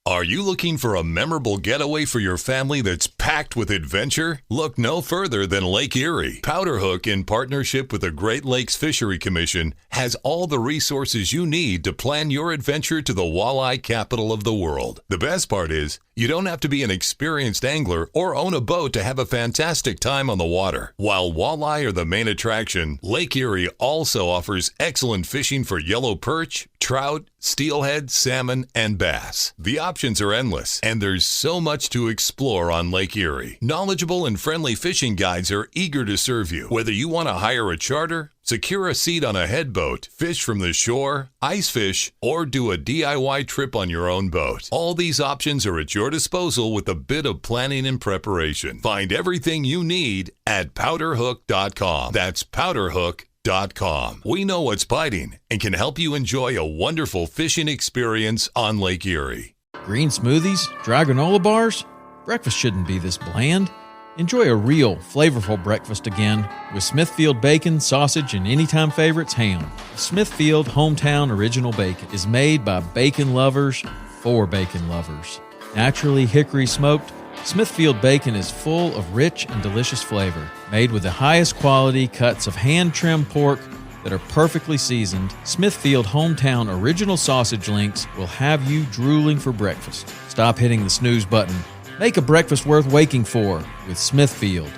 Are you looking for a memorable getaway for your family that's packed with adventure? Look no further than Lake Erie. Powder Hook, in partnership with the Great Lakes Fishery Commission, has all the resources you need to plan your adventure to the walleye capital of the world. The best part is, you don't have to be an experienced angler or own a boat to have a fantastic time on the water. While walleye are the main attraction, Lake Erie also offers excellent fishing for yellow perch, trout, steelhead, salmon, and bass. The options are endless, and there's so much to explore on Lake Erie. Knowledgeable and friendly fishing guides are eager to serve you. Whether you want to hire a charter, secure a seat on a headboat, fish from the shore, ice fish, or do a DIY trip on your own boat, all these options are at your disposal with a bit of planning and preparation. Find everything you need at powderhook.com. That's powderhook.com. We know what's biting and can help you enjoy a wonderful fishing experience on Lake Erie. Green smoothies? Dry granola bars? Breakfast shouldn't be this bland. Enjoy a real, flavorful breakfast again with Smithfield bacon, sausage, and anytime favorites, ham. Smithfield Hometown Original Bacon is made by bacon lovers for bacon lovers. Naturally hickory smoked, Smithfield bacon is full of rich and delicious flavor. Made with the highest quality cuts of hand-trimmed pork that are perfectly seasoned, Smithfield Hometown Original Sausage Links will have you drooling for breakfast. Stop hitting the snooze button. Make a breakfast worth waking for with Smithfield.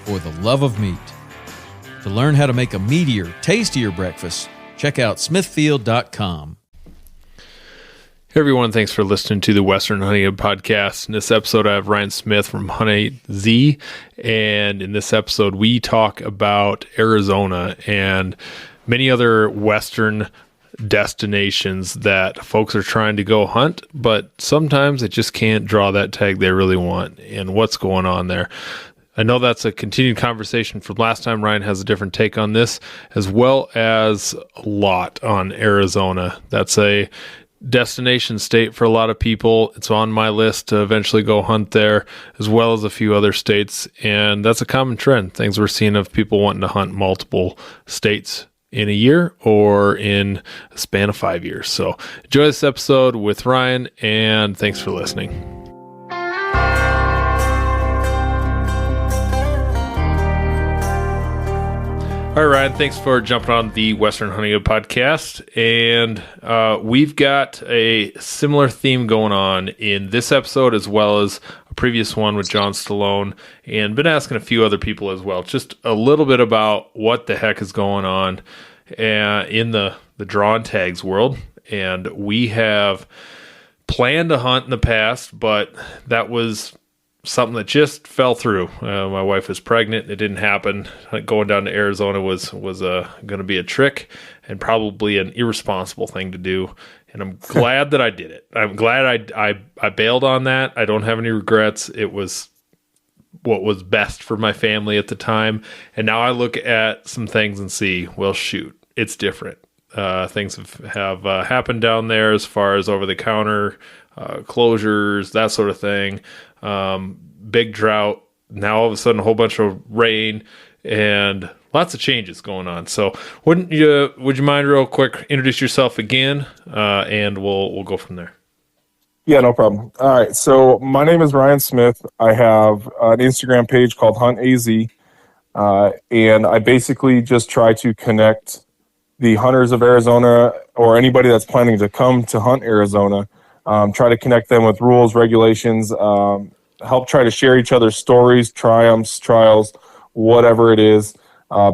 For the love of meat. To learn how to make a meatier, tastier breakfast, check out smithfield.com. Hey everyone, thanks for listening to the Western Hunting Hub podcast. In this episode, I have Ryan Smith from Hunt AZ, and in this episode, we talk about Arizona and many other Western destinations that folks are trying to go hunt, but sometimes they just can't draw that tag they really want, and what's going on there. I know that's a continued conversation from last time. Ryan has a different take on this, as well as a lot on Arizona. That's a destination state for a lot of people. It's on my list to eventually go hunt there, as well as a few other states, and that's a common trend. Things we're seeing of people wanting to hunt multiple states in a year or in a span of 5 years. So enjoy this episode with Ryan, and thanks for listening. All right, Ryan, thanks for jumping on the Western Hunting Hub podcast. And we've got a similar theme going on in this episode, as well as a previous one with John Stallone, and been asking a few other people as well, just a little bit about what the heck is going on in the draw and tags world. And we have planned to hunt in the past, but that was something that just fell through. My wife was pregnant. It didn't happen. Going down to Arizona was going to be a trick and probably an irresponsible thing to do. And I'm glad that I did it. I'm glad I bailed on that. I don't have any regrets. It was what was best for my family at the time. And now I look at some things and see, well, shoot, it's different. Things have happened down there as far as over-the-counter closures, that sort of thing. Big drought. Now all of a sudden a whole bunch of rain and lots of changes going on. So would you mind real quick introduce yourself again, and we'll go from there. Yeah, no problem. All right. So my name is Ryan Smith. I have an Instagram page called Hunt AZ, and I basically just try to connect the hunters of Arizona or anybody that's planning to come to hunt Arizona. Try to connect them with rules, regulations, help try to share each other's stories, triumphs, trials, whatever it is.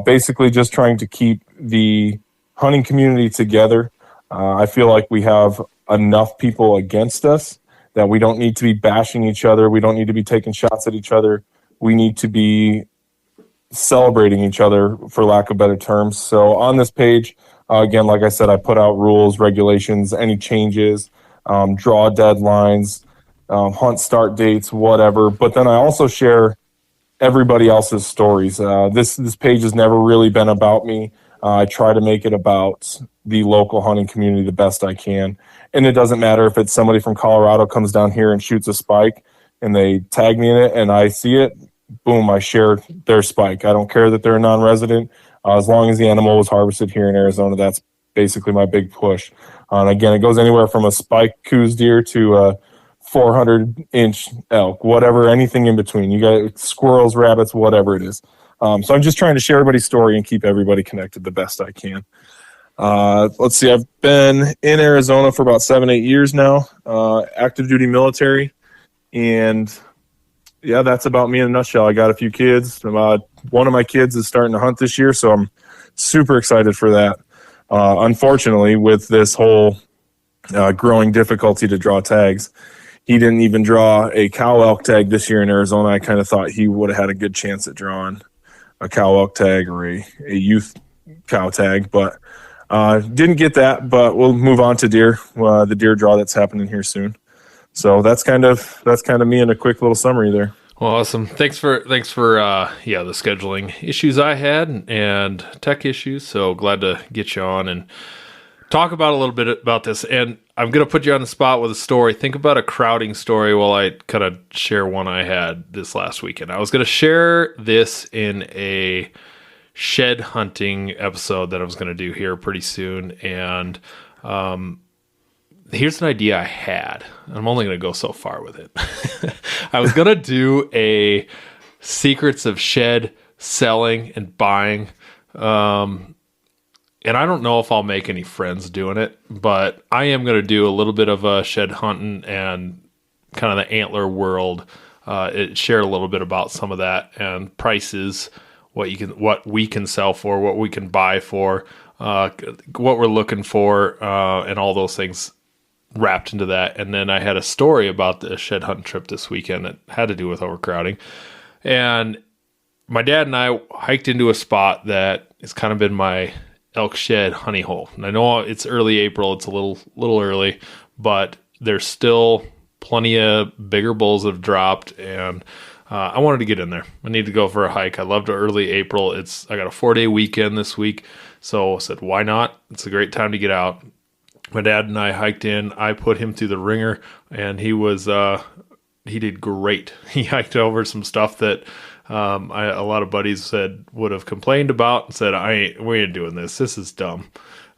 Basically just trying to keep the hunting community together. I feel like we have enough people against us that we don't need to be bashing each other. We don't need to be taking shots at each other. We need to be celebrating each other, for lack of better terms. So on this page, again, like I said, I put out rules, regulations, any changes, draw deadlines, hunt start dates, whatever. But then I also share everybody else's stories. This page has never really been about me. I try to make it about the local hunting community the best I can. And it doesn't matter if it's somebody from Colorado comes down here and shoots a spike and they tag me in it and I see it, boom, I share their spike. I don't care that they're a non-resident. As long as the animal was harvested here in Arizona, basically my big push. And again, it goes anywhere from a spike coos deer to a 400-inch elk, whatever, anything in between. You got squirrels, rabbits, whatever it is. So I'm just trying to share everybody's story and keep everybody connected the best I can. Let's see, I've been in Arizona for about 7-8 years now, active duty military. And yeah, that's about me in a nutshell. I got a few kids. One of my kids is starting to hunt this year, so I'm super excited for that. Unfortunately, with this whole growing difficulty to draw tags, he didn't even draw a cow elk tag this year in Arizona. I kind of thought he would have had a good chance at drawing a cow elk tag or a youth cow tag, but didn't get that. But we'll move on to deer, the deer draw that's happening here soon. So that's kind of me in a quick little summary there. Well, awesome. Thanks for the scheduling issues I had and tech issues. So glad to get you on and talk about a little bit about this. And I'm going to put you on the spot with a story. Think about a crowding story while I kind of share one I had this last weekend. I was going to share this in a shed hunting episode that I was going to do here pretty soon. And here's an idea I had. I'm only going to go so far with it. I was going to do a secrets of shed selling and buying. And I don't know if I'll make any friends doing it, but I am going to do a little bit of a shed hunting and kind of the antler world. Share a little bit about some of that and prices, what we can sell for, what we can buy for, what we're looking for, and all those things wrapped into that. And then I had a story about the shed hunting trip this weekend that had to do with overcrowding. And my dad and I hiked into a spot that has kind of been my elk shed honey hole. And I know it's early April, it's a little early, but there's still plenty of bigger bulls that have dropped, and I wanted to get in there. I need to go for a hike. I loved early April. I got a 4-day weekend this week, so I said, why not? It's a great time to get out. My dad and I hiked in. I put him through the ringer, and he did great. He hiked over some stuff that a lot of buddies said would have complained about and said, we ain't doing this. This is dumb.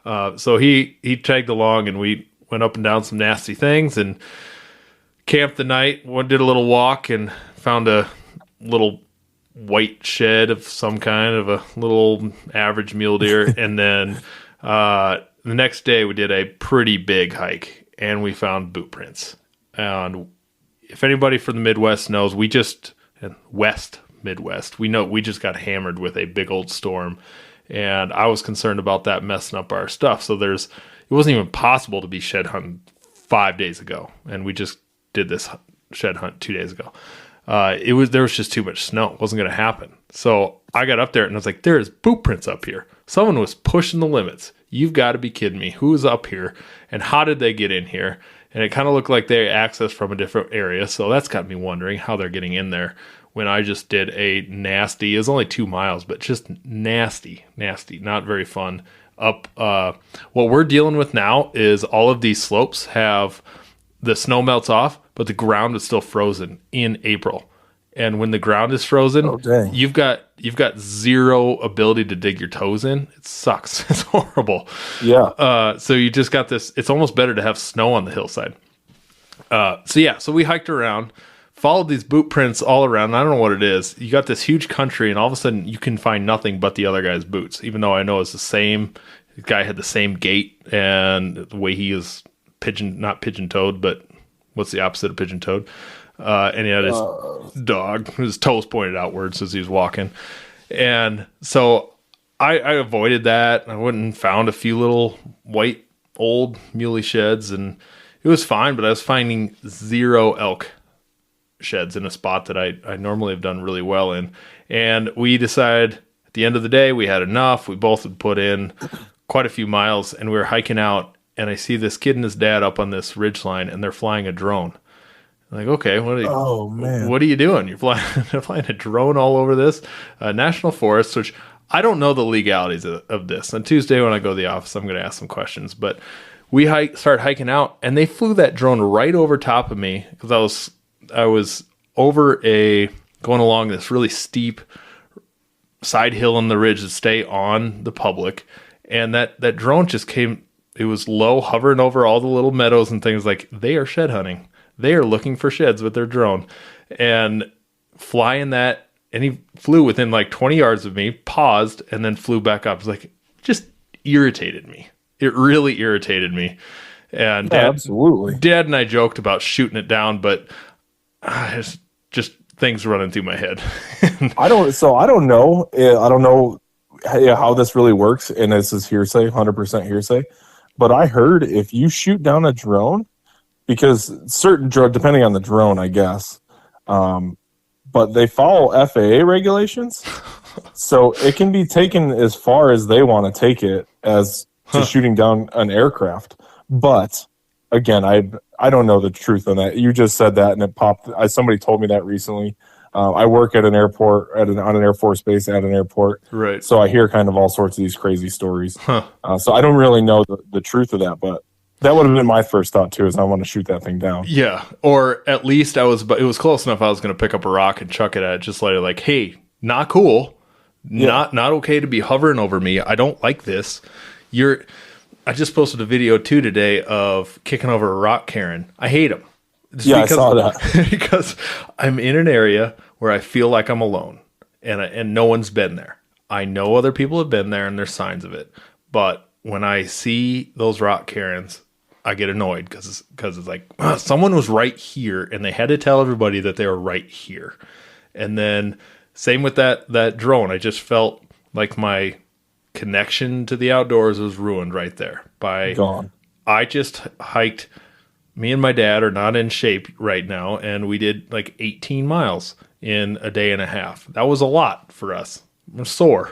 So he tagged along, and we went up and down some nasty things and camped the night. Did a little walk and found a little white shed of some kind of a little average mule deer. And then the next day we did a pretty big hike, and we found boot prints. And if anybody from the Midwest knows, Midwest, we know we just got hammered with a big old storm, and I was concerned about that messing up our stuff. So it wasn't even possible to be shed hunting 5 days ago, and we just did this shed hunt 2 days ago. There was just too much snow. It wasn't going to happen. So I got up there and I was like, there is boot prints up here. Someone was pushing the limits. You've got to be kidding me. Who's up here and how did they get in here? And it kind of looked like they accessed from a different area. So that's got me wondering how they're getting in there when I just did a nasty, it was only 2 miles, but just nasty, not very fun. Up, what we're dealing with now is all of these slopes have the snow melts off, but the ground is still frozen in April. And when the ground is frozen, you've got zero ability to dig your toes in. It sucks. It's horrible. Yeah. So you just got this. It's almost better to have snow on the hillside. So we hiked around, followed these boot prints all around. I don't know what it is. You got this huge country, and all of a sudden you can find nothing but the other guy's boots, even though I know it's the same. The guy had the same gait and the way he is not pigeon-toed, but what's the opposite of pigeon-toed? And he had his dog, his toes pointed outwards as he was walking. And so I avoided that. I went and found a few little white old muley sheds, and it was fine, but I was finding zero elk sheds in a spot that I normally have done really well in. And we decided at the end of the day, we had enough. We both had put in quite a few miles, and we were hiking out, and I see this kid and his dad up on this ridgeline, and they're flying a drone. I'm like, okay, what are you doing? You're flying a drone all over this national forest, which I don't know the legalities of this. On Tuesday when I go to the office, I'm going to ask some questions. But we started hiking out, and they flew that drone right over top of me because I was going along this really steep side hill on the ridge to stay on the public. And that drone just came, it was low, hovering over all the little meadows and things. Like, they are shed hunting. They are looking for sheds with their drone. And flying that, and he flew within like 20 yards of me, paused, and then flew back up. It was like, just irritated me. It really irritated me. And absolutely. Dad and I joked about shooting it down, but it's just things running through my head. I don't know. I don't know how this really works, and this is hearsay, 100% hearsay. But I heard if you shoot down a drone, because certain drone, depending on the drone, I guess, but they follow FAA regulations, so it can be taken as far as they want to take it as to shooting down an aircraft. But again, I don't know the truth on that. You just said that, and it popped. Somebody told me that recently. I work at an airport, on an Air Force base at an airport. Right. So I hear kind of all sorts of these crazy stories. So I don't really know the truth of that, but that would have been my first thought too, is I want to shoot that thing down. Yeah. Or at least it was close enough. I was going to pick up a rock and chuck it at it, just like, hey, not cool. Yeah. Not okay to be hovering over me. I don't like this. I just posted a video too today of kicking over a rock Karen. I hate them. I saw that. Because I'm in an area where I feel like I'm alone, and no one's been there. I know other people have been there, and there's signs of it. But when I see those rock Karens, I get annoyed because it's like, someone was right here, and they had to tell everybody that they were right here. And then same with that drone. I just felt like my connection to the outdoors was ruined right there. Gone. I just hiked. Me and my dad are not in shape right now, and we did like 18 miles in a day and a half. That was a lot for us. I'm sore.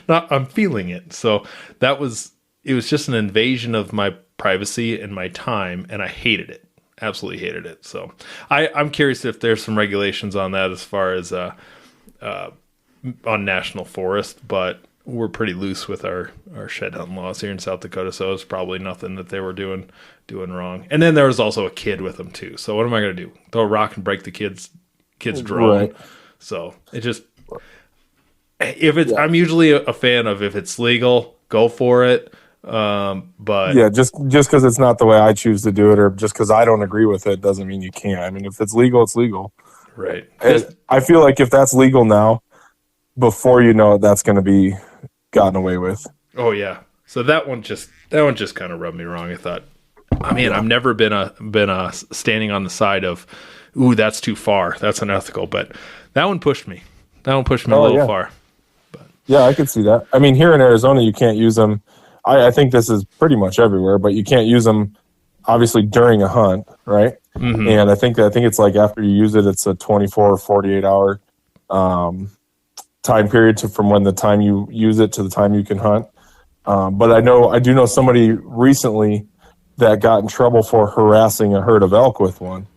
I'm feeling it. So it was just an invasion of my privacy and my time, and I hated it. Absolutely hated it. So I'm curious if there's some regulations on that as far as on national forest, but we're pretty loose with our shed hunting laws here in South Dakota, so it's probably nothing that they were doing wrong. And then there was also a kid with them too. So what am I going to do? Throw a rock and break the kid's drone? Right. So it just, I'm usually a fan of, if it's legal, go for it. But yeah, just because it's not the way I choose to do it, or just because I don't agree with it, doesn't mean you can't. I mean, if it's legal, it's legal. Right. I feel like if that's legal now, before you know it, that's going to be gotten away with. Oh yeah. So that one just kind of rubbed me wrong. I thought, I've never been a standing on the side of, ooh, that's too far, that's unethical. But that one pushed me. A little far. But yeah, I could see that. I mean, here in Arizona, you can't use them. I think this is pretty much everywhere, but you can't use them obviously during a hunt, right? Mm-hmm. And I think it's like after you use it, it's a 24 or 48 hour time period from when the time you use it to the time you can hunt. But I do know somebody recently that got in trouble for harassing a herd of elk with one.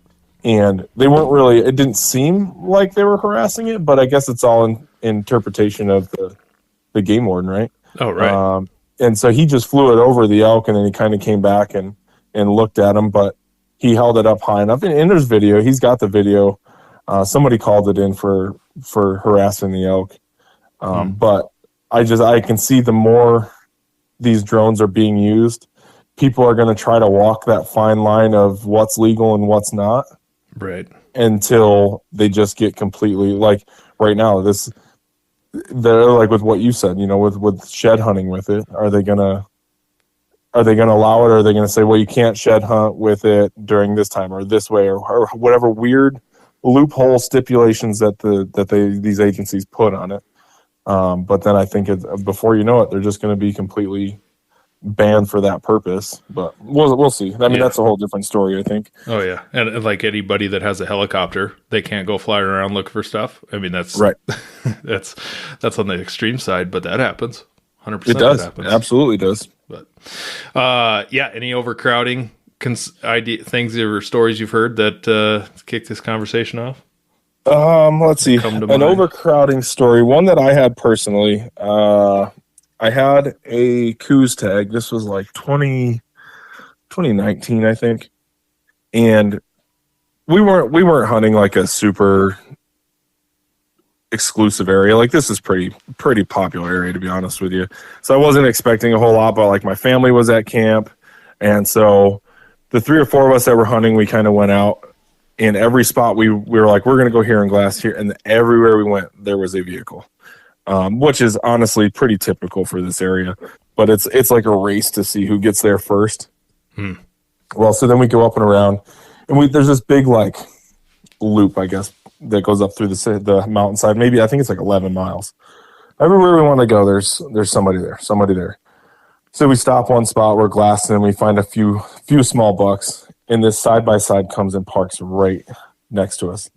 And they weren't really, it didn't seem like they were harassing it, but I guess it's all in interpretation of the game warden, right? Oh, right. And so he just flew it over the elk, and then he kind of came back and looked at him, but he held it up high enough. And there's video. He's got the video. Somebody called it in for harassing the elk. But I can see the more these drones are being used, people are going to try to walk that fine line of what's legal and what's not. Right. Until they just get completely, like right now, they're like with what you said, with shed hunting with it. Are they gonna allow it, or are they gonna say, well, you can't shed hunt with it during this time or this way, or whatever weird loophole stipulations that these agencies put on it. But then I think before you know it, they're just going to be completely banned for that purpose. But we'll see. I mean, that's a whole different story, I think. Oh yeah, and like anybody that has a helicopter, they can't go flying around looking for stuff. I mean, that's right. that's on the extreme side, but that happens. 100%. It does. Happens. It absolutely does. But any overcrowding things or stories you've heard that kick this conversation off? Let's see. An overcrowding story. One that I had personally. I had a Coues tag. This was like 2019, I think. And we weren't hunting like a super exclusive area. Like, this is pretty popular area, to be honest with you. So I wasn't expecting a whole lot, but like my family was at camp, and so the 3 or 4 of us that were hunting, we kind of went out. In every spot we were like, we're going to go here and glass here, and everywhere we went there was a vehicle, which is honestly pretty typical for this area. But it's like a race to see who gets there first. Well, so then we go up and around, and there's this big like loop, I guess, that goes up through the mountainside. Maybe I think it's like 11 miles. Everywhere we want to go, there's somebody there. So we stop one spot, we're glassing, and we find a few small bucks, and this side-by-side comes and parks right next to us.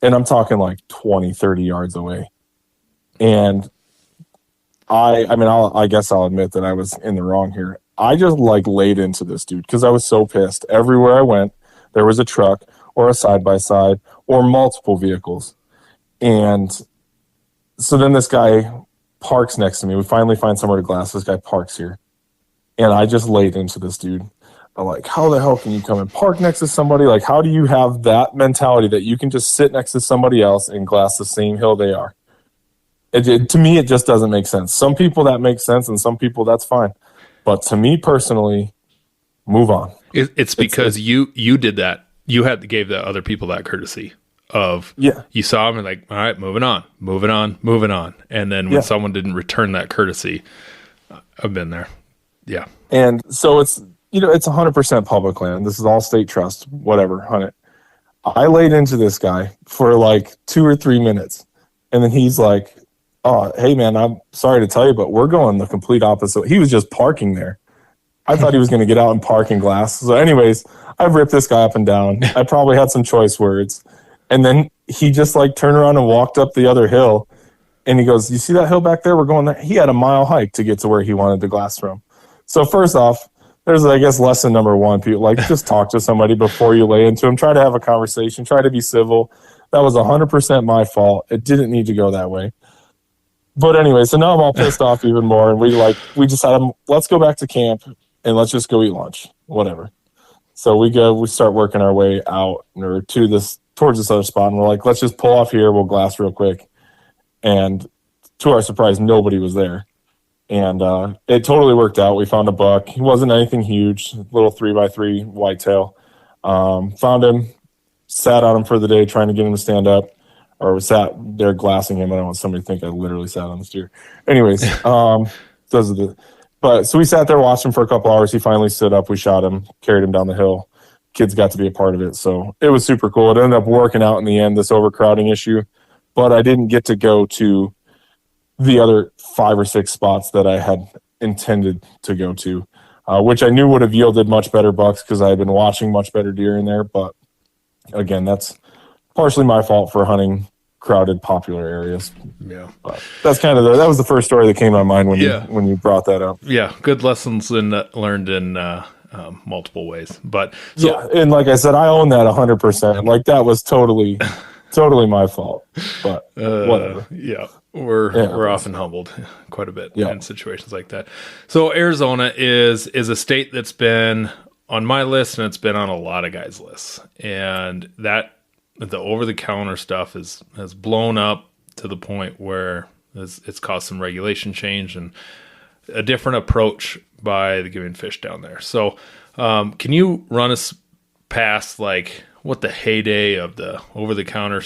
And I'm talking like 20, 30 yards away. And I guess I'll admit that I was in the wrong here. I just like laid into this dude because I was so pissed. Everywhere I went, there was a truck or a side-by-side or multiple vehicles. And so then this guy parks next to me. We finally find somewhere to glass. This guy parks here. And I just laid into this dude. I'm like, how the hell can you come and park next to somebody? Like, how do you have that mentality that you can just sit next to somebody else and glass the same hill they are? To me, it just doesn't make sense. Some people that makes sense, and some people that's fine. But to me personally, move on. It's because you did that. You gave the other people that courtesy of, you saw them and like, all right, moving on. And then when someone didn't return that courtesy, I've been there. Yeah. And so it's 100% public land. This is all state trust, whatever, hunt it. I laid into this guy for like 2 or 3 minutes. And then he's like, oh, hey man, I'm sorry to tell you, but we're going the complete opposite. He was just parking there. I thought he was going to get out and park and glass. So anyways, I've ripped this guy up and down. I probably had some choice words. And then he just like turned around and walked up the other hill. And he goes, you see that hill back there? We're going there. He had a mile hike to get to where he wanted to glass from. So first off, there's, I guess, lesson number 1. People like, just talk to somebody before you lay into them. Try to have a conversation. Try to be civil. That was 100% my fault. It didn't need to go that way. But anyway, so now I'm all pissed off even more. And we decided, let's go back to camp and let's just go eat lunch, whatever. So we start working our way out or towards this other spot. And we're like, let's just pull off here. We'll glass real quick. And to our surprise, nobody was there. And it totally worked out. We found a buck. He wasn't anything huge, little 3x3 whitetail. Found him, sat on him for the day, trying to get him to stand up, or sat there glassing him. I don't want somebody to think I literally sat on the steer. Anyways, so we sat there, watched him for a couple hours. He finally stood up. We shot him, carried him down the hill. Kids got to be a part of it. So it was super cool. It ended up working out in the end, this overcrowding issue. But I didn't get to go to the other 5 or 6 spots that I had intended to go to, which I knew would have yielded much better bucks because I had been watching much better deer in there. But again, that's partially my fault for hunting crowded, popular areas. Yeah. But that's kind of that was the first story that came to my mind when you brought that up. Yeah. Good lessons learned in multiple ways. But and like I said, I own that 100%. Like, that was totally my fault. But whatever. Yeah. We're often humbled quite a bit in situations like that. So Arizona is a state that's been on my list, and it's been on a lot of guys' lists. And that the over-the-counter stuff has blown up to the point where it's caused some regulation change and a different approach by the Game and Fish down there. So can you run us past like what the heyday of the over-the-counter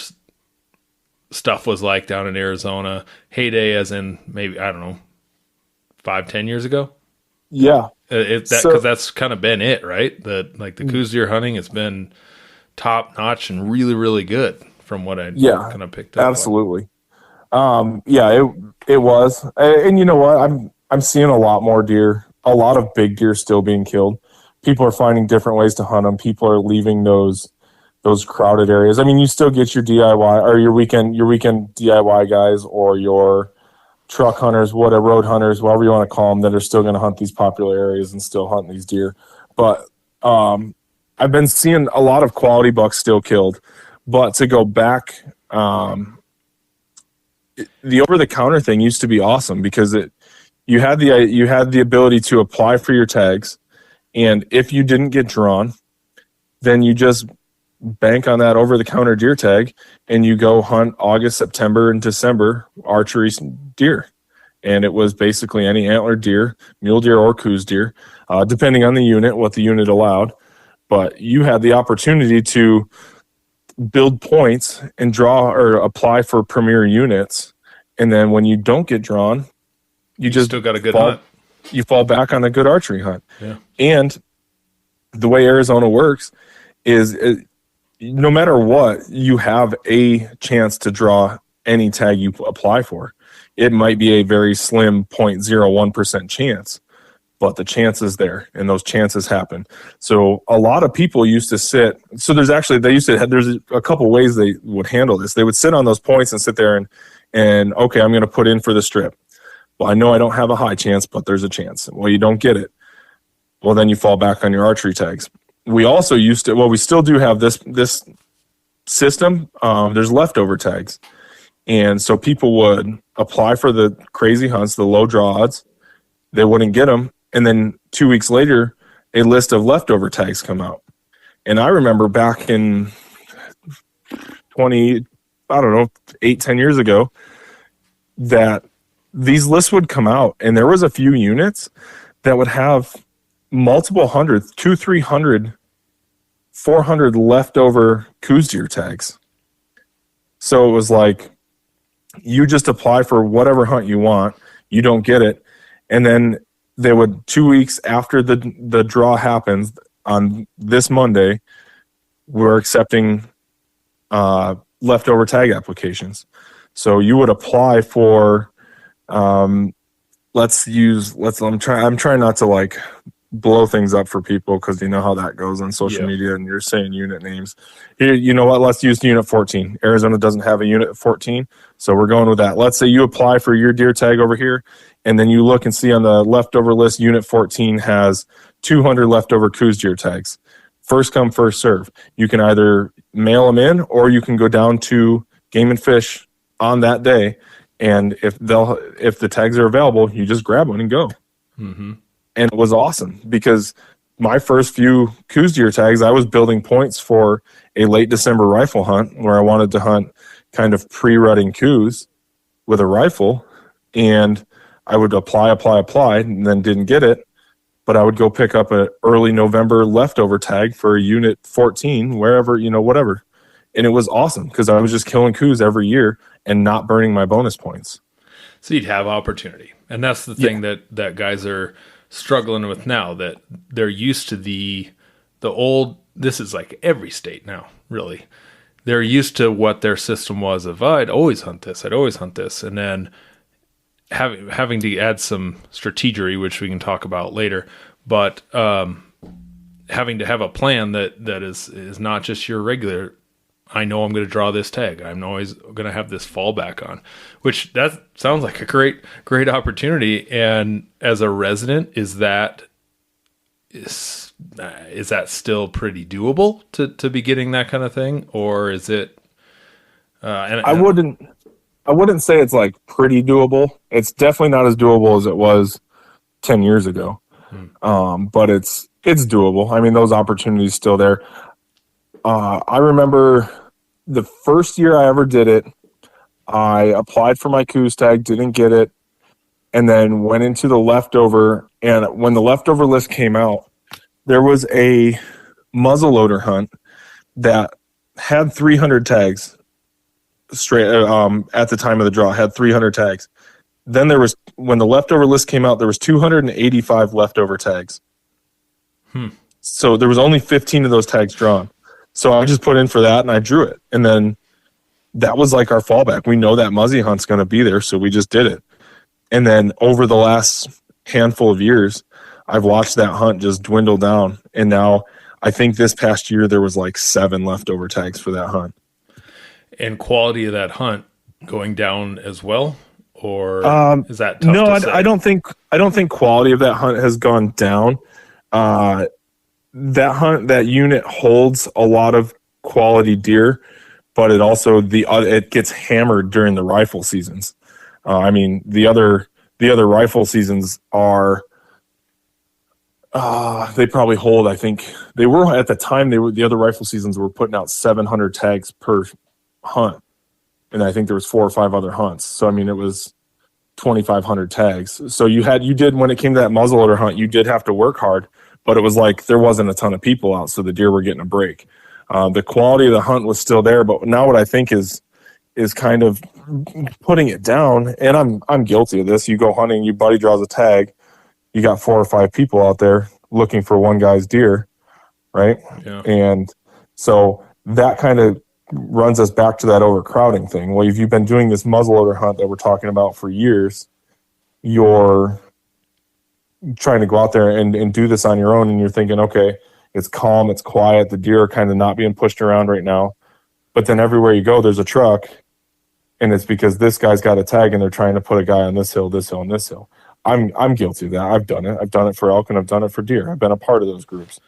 stuff was like down in Arizona? Heyday as in maybe, I don't know, 5-10 years ago? Yeah. Because that's kind of been it, right? The Coues deer hunting has been top notch and really, really good from what I kind of picked up. Absolutely. It was. And you know what? I'm seeing a lot more deer, a lot of big deer still being killed. People are finding different ways to hunt them. People are leaving those crowded areas. I mean, you still get your DIY or your weekend DIY guys or your truck hunters, road hunters, whatever you want to call them, that are still going to hunt these popular areas and still hunt these deer. But I've been seeing a lot of quality bucks still killed. But to go back, the over-the-counter thing used to be awesome because you had the ability to apply for your tags, and if you didn't get drawn, then you just bank on that over-the-counter deer tag, and you go hunt August, September, and December archery deer. And it was basically any antlered deer, mule deer or coos deer, depending on the unit, what the unit allowed. But you had the opportunity to build points and draw or apply for premier units. And then when you don't get drawn, you just still got a good hunt. You fall back on a good archery hunt. Yeah. And the way Arizona works is no matter what, you have a chance to draw any tag you apply for. It might be a very slim 0.01% chance, but the chance is there, and those chances happen. So a lot of people used to sit. So there's a couple ways they would handle this. They would sit on those points and sit there and okay, I'm going to put in for the strip. Well, I know I don't have a high chance, but there's a chance. Well, you don't get it. Well, then you fall back on your archery tags. We also we still do have this system. There's leftover tags. And so people would apply for the crazy hunts, the low draw odds. They wouldn't get them. And then 2 weeks later, a list of leftover tags come out. And I remember back in 8-10 years ago, that these lists would come out. And there was a few units that would have multiple hundred, 200, 300, 400 leftover coos deer tags. So it was like, you just apply for whatever hunt you want, you don't get it, and then they would 2 weeks after the draw happens on this Monday, we're accepting leftover tag applications. So you would apply for I'm trying not to like blow things up for people, because you know how that goes on social media, and you're saying unit names. Here, you know what? Let's use unit 14. Arizona doesn't have a unit 14, so we're going with that. Let's say you apply for your deer tag over here, and then you look and see on the leftover list, unit 14 has 200 leftover coos deer tags. First come, first serve. You can either mail them in, or you can go down to Game and Fish on that day, and if the tags are available, you just grab one and go. Mm-hmm. And it was awesome, because my first few coos deer tags, I was building points for a late December rifle hunt where I wanted to hunt kind of pre-rutting coos with a rifle, and I would apply, and then didn't get it. But I would go pick up an early November leftover tag for a unit 14, wherever, whatever. And it was awesome, because I was just killing coos every year and not burning my bonus points. So you'd have opportunity. And that's the thing that guys are struggling with now, that they're used to the old, this is like every state now, really. They're used to what their system was of, I'd always hunt this. And then having to add some strategery, which we can talk about later, but having to have a plan that is not just your regular, I know I'm going to draw this tag, I'm always going to have this fallback on, which that sounds like a great opportunity. And as a resident, is that still pretty doable to be getting that kind of thing, or is it? I wouldn't say it's like pretty doable. It's definitely not as doable as it was 10 years ago. But it's doable. I mean, those opportunities still there. I remember the first year I ever did it, I applied for my coos tag, didn't get it, and then went into the leftover. And when the leftover list came out, there was a muzzleloader hunt that had 300 tags straight at the time of the draw, had 300 tags. Then when the leftover list came out, there was 285 leftover tags. So there was only 15 of those tags drawn. So I just put in for that and I drew it. And then that was like our fallback. We know that muzzy hunt's going to be there, so we just did it. And then over the last handful of years, I've watched that hunt just dwindle down. And now I think this past year there was like 7 leftover tags for that hunt. And quality of that hunt going down as well? Or is that tough to say? I don't think quality of that hunt has gone down. That unit holds a lot of quality deer, but it also it gets hammered during the rifle seasons. I mean, the other rifle seasons are They probably hold, I think they were at the time, the other rifle seasons were putting out 700 tags per hunt. And I think there was 4 or 5 other hunts. So, I mean, it was 2,500 tags. So you did, when it came to that muzzleloader hunt, you did have to work hard, but it was like there wasn't a ton of people out. So the deer were getting a break. The quality of the hunt was still there, but now what I think is kind of putting it down. And I'm guilty of this. You go hunting, your buddy draws a tag. You got 4 or 5 people out there looking for one guy's deer, right? Yeah. And so that kind of runs us back to that overcrowding thing. Well, if you've been doing this muzzleloader hunt that we're talking about for years, you're trying to go out there and do this on your own, and you're thinking, okay, it's calm, it's quiet, the deer are kind of not being pushed around right now. But then everywhere you go, there's a truck, and it's because this guy's got a tag and they're trying to put a guy on this hill, and this hill. I'm guilty of that. I've done it. I've done it for elk and I've done it for deer. I've been a part of those groups.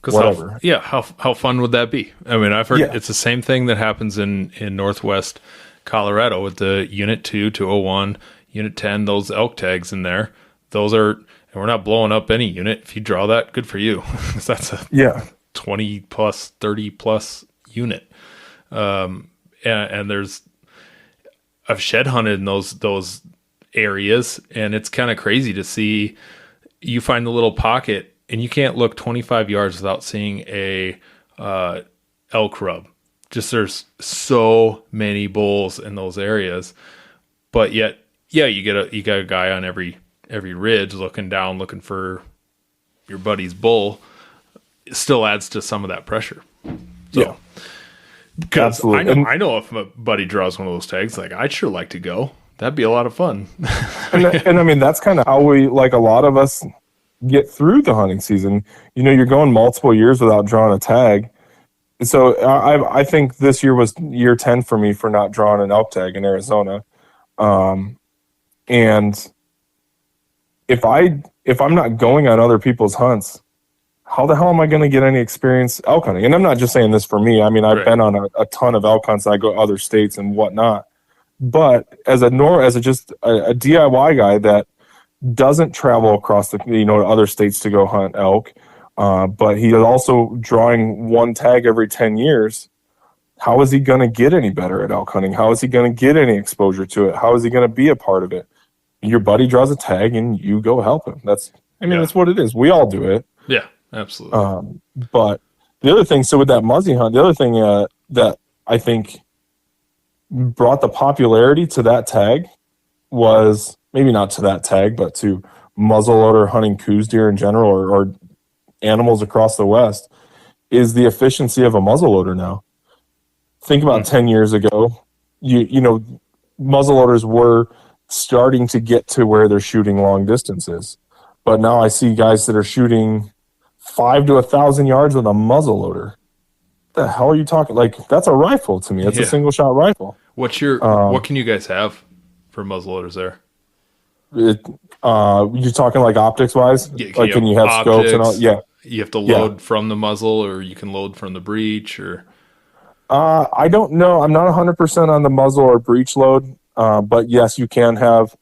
Whatever. How fun would that be? I mean, I've heard it's the same thing that happens in Northwest Colorado with the Unit 2, 201, Unit 10, those elk tags in there. Those are, and we're not blowing up any unit. If you draw that, good for you. That's a 20 plus, 30 plus unit. And there's, I've shed hunted in those areas, and it's kind of crazy to see. You find the little pocket and you can't look 25 yards without seeing a elk rub. Just there's so many bulls in those areas, but yet you got a guy on every ridge looking down, looking for your buddy's bull. It still adds to some of that pressure. So, because I know if my buddy draws one of those tags, like, I'd sure like to go. That'd be a lot of fun. and I mean, that's kind of how we, like, a lot of us get through the hunting season. You know, you're going multiple years without drawing a tag. So I think this year was year 10 for me for not drawing an elk tag in Arizona. And if I'm not going on other people's hunts, how the hell am I going to get any experience elk hunting? And I'm not just saying this for me. I mean, I've been on a ton of elk hunts. I go to other states and whatnot. But as a DIY guy that doesn't travel across to other states to go hunt elk, but he is also drawing one tag every 10 years. How is he going to get any better at elk hunting? How is he going to get any exposure to it? How is he going to be a part of it? Your buddy draws a tag and you go help him. That's what it is. We all do it. Yeah, absolutely. But the other thing, so with that muzzy hunt, the other thing that I think brought the popularity to that tag was, maybe not to that tag, but to muzzleloader hunting coos deer in general, or animals across the West, is the efficiency of a muzzleloader now. Think about 10 years ago, you know, muzzleloaders were starting to get to where they're shooting long distances. But now I see guys that are shooting 5 to 1,000 yards with a muzzleloader. The hell are you talking? Like, that's a rifle to me. It's a single shot rifle. What can you guys have for muzzleloaders there? You're talking like optics wise? Like, can you have optics, scopes and all? Yeah. You have to load from the muzzle, or you can load from the breech, or? I don't know. I'm not 100% on the muzzle or breech load. But yes, you can have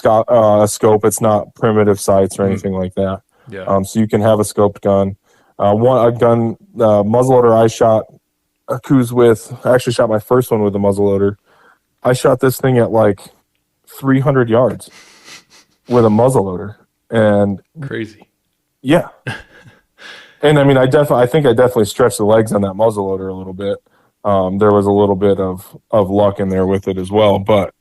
a scope. It's not primitive sights or anything like that. Yeah. So you can have a scoped gun. Muzzleloader I shot a coos with. I actually shot my first one with a muzzleloader. I shot this thing at like 300 yards with a muzzleloader, and crazy. Yeah. And I mean, I think I definitely stretched the legs on that muzzleloader a little bit. There was a little bit of luck in there with it as well, but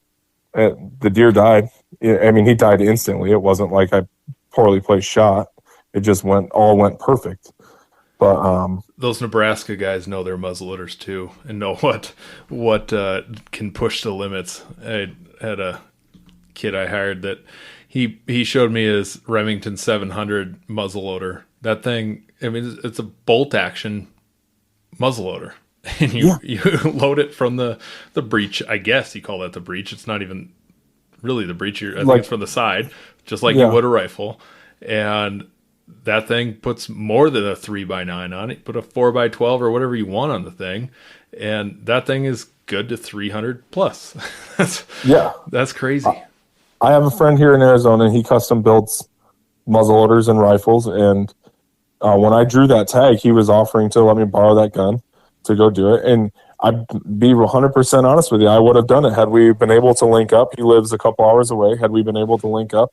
the deer died. I mean, he died instantly. It wasn't like I poorly placed shot. It just went perfect. But those Nebraska guys know their muzzleloaders too, and know what can push the limits. I had a kid I hired that he showed me his Remington 700 muzzleloader. That thing, I mean, it's a bolt action muzzleloader. And you load it from the breech. I guess you call that the breech. It's not even really the breech. I think it's from the side, just like you would a rifle. And that thing puts more than a 3x9 on it. Put a 4x12 or whatever you want on the thing, and that thing is good to 300 plus. That's crazy. I have a friend here in Arizona, and he custom builds muzzleloaders and rifles, and when I drew that tag, he was offering to let me borrow that gun to go do it. And I'd be 100% honest with you. I would have done it had we been able to link up. He lives a couple hours away. Had we been able to link up,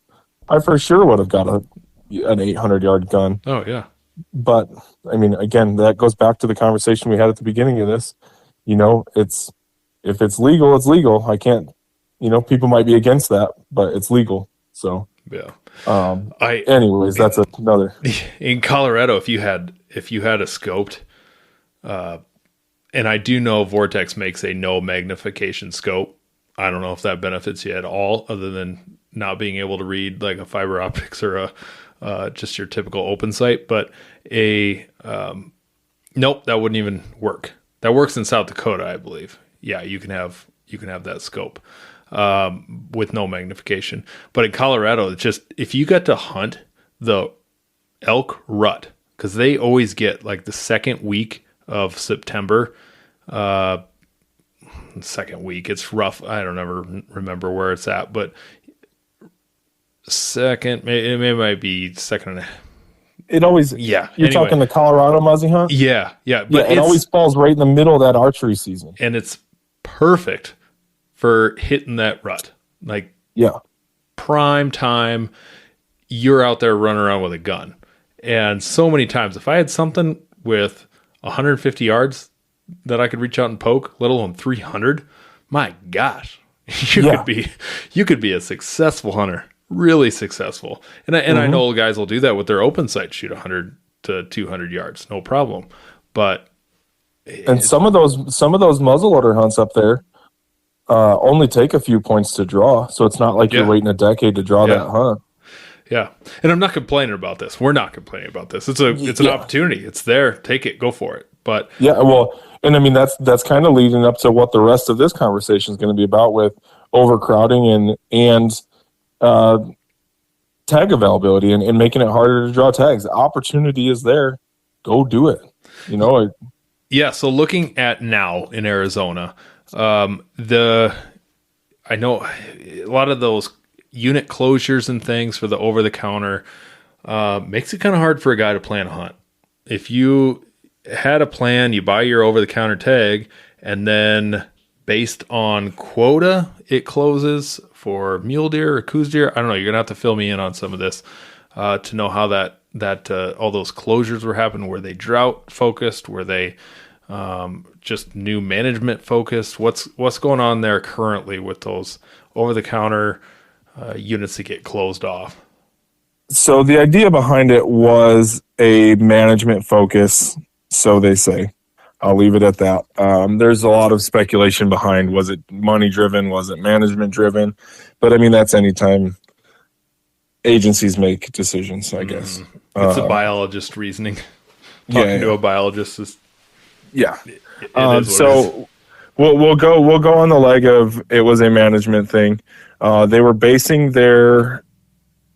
I for sure would have got an 800-yard gun. Oh, yeah. But, I mean, again, that goes back to the conversation we had at the beginning of this. You know, if it's legal, it's legal. I can't, you know, people might be against that, but it's legal. So, yeah. Anyways, that's another. In Colorado, if you had a scoped, and I do know Vortex makes a no magnification scope. I don't know if that benefits you at all, other than not being able to read like a fiber optics or a just your typical open sight. But nope, that wouldn't even work. That works in South Dakota, I believe. Yeah, you can have that scope with no magnification. But in Colorado, it's just if you got to hunt the elk rut, because they always get like the second week of September. Second week, it's rough. I don't ever remember where it's at, but second, it might be second and a half. It always, yeah. You're talking the Colorado muzzy hunt? Yeah. But it always falls right in the middle of that archery season. And it's perfect for hitting that rut. Like, yeah, prime time, you're out there running around with a gun. And so many times, if I had something with 150 yards that I could reach out and poke, let alone 300, my gosh, you could be a successful hunter. Really successful. And I know guys will do that with their open sight, shoot 100 to 200 yards, no problem. But some of those muzzleloader hunts up there only take a few points to draw, so it's not like you're waiting a decade to draw that hunt. Yeah, and I'm not complaining about this. We're not complaining about this. It's an opportunity. It's there. Take it. Go for it. But yeah, well, and I mean that's kind of leading up to what the rest of this conversation is going to be about with overcrowding and tag availability and making it harder to draw tags. The opportunity is there. Go do it. You know. Yeah. So looking at now in Arizona, I know a lot of those unit closures and things for the over-the-counter makes it kind of hard for a guy to plan a hunt. If you had a plan, you buy your over-the-counter tag, and then based on quota, it closes for mule deer or Coues deer. I don't know. You're going to have to fill me in on some of this to know how that all those closures were happening. Were they drought focused? Were they just new management focused? What's going on there currently with those over-the-counter units that get closed off? So the idea behind it was a management focus, so they say. I'll leave it at that. There's a lot of speculation behind, was it money driven? Was it management driven? But I mean, that's anytime agencies make decisions, I guess. It's a biologist reasoning. Talking to a biologist is... Yeah. So we'll go on the leg of it was a management thing. They were basing their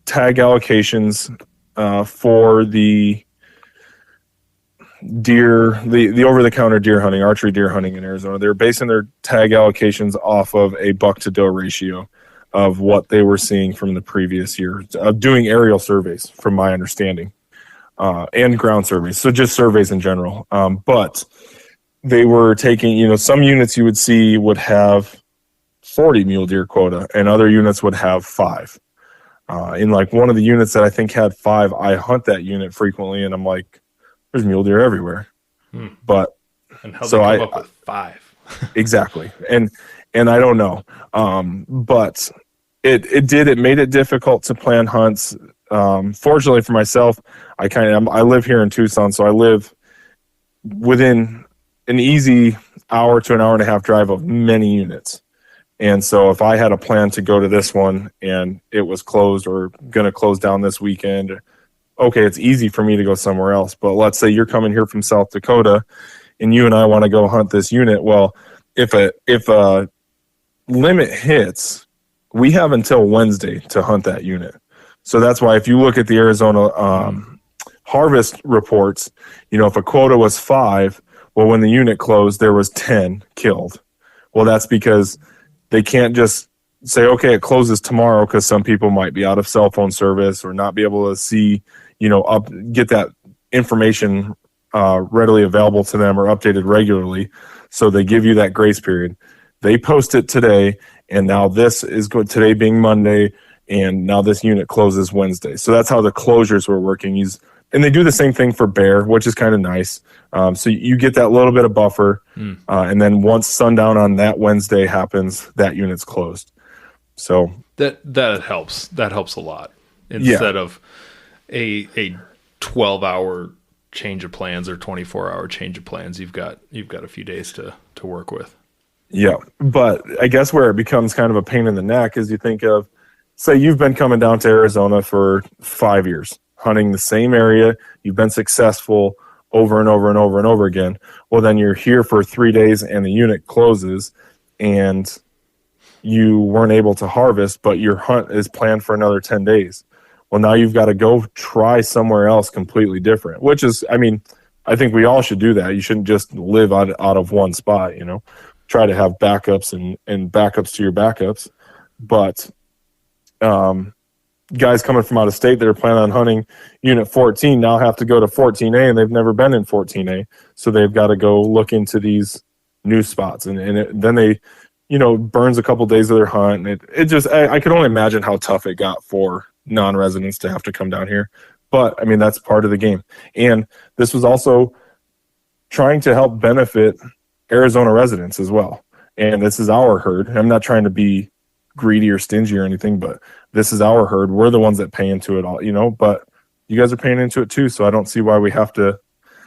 tag allocations for the deer, the over-the-counter deer hunting, archery deer hunting in Arizona. They were basing their tag allocations off of a buck to doe ratio of what they were seeing from the previous year, of doing aerial surveys, from my understanding, and ground surveys. So just surveys in general. But they were taking, some units you would see would have 40 mule deer quota, and other units would have 5. In like one of the units that I think had 5, I hunt that unit frequently, and I'm like, there's mule deer everywhere. But and how so they come up with 5? Exactly, and I don't know, but it made it difficult to plan hunts. Fortunately for myself, I live here in Tucson, so I live within an easy hour to an hour and a half drive of many units. And so if I had a plan to go to this one and it was closed or going to close down this weekend, okay, it's easy for me to go somewhere else. But let's say you're coming here from South Dakota and you and I want to go hunt this unit. Well, if a limit hits, we have until Wednesday to hunt that unit. So that's why if you look at the Arizona harvest reports, if a quota was 5, well, when the unit closed, there was 10 killed. Well, that's because they can't just say, okay, it closes tomorrow, because some people might be out of cell phone service or not be able to see, get that information readily available to them or updated regularly. So they give you that grace period. They post it today, and now this is good today being Monday, and now this unit closes Wednesday. So that's how the closures were working. And they do the same thing for Bear, which is kind of nice. So you get that little bit of buffer, and then once sundown on that Wednesday happens, that unit's closed. So that helps. That helps a lot. Instead of a 12-hour change of plans or 24-hour change of plans, you've got a few days to work with. Yeah, but I guess where it becomes kind of a pain in the neck is you think of, say you've been coming down to Arizona for 5 years, hunting the same area, you've been successful over and over and over and over again. Well, then you're here for 3 days and the unit closes and you weren't able to harvest, but your hunt is planned for another 10 days. Well, now you've got to go try somewhere else completely different, which is, I mean, I think we all should do that. You shouldn't just live out of one spot, you know. Try to have backups and backups to your backups. But guys coming from out of state that are planning on hunting Unit 14 now have to go to 14A, and they've never been in 14A. So they've got to go look into these new spots. Then they, you know, burns a couple days of their hunt. And it just, I could only imagine how tough it got for non-residents to have to come down here. But, I mean, that's part of the game. And this was also trying to help benefit Arizona residents as well. And this is our herd. I'm not trying to be greedy or stingy or anything, but this is our herd. We're the ones that pay into it all, you know, but you guys are paying into it too. So I don't see why we have to,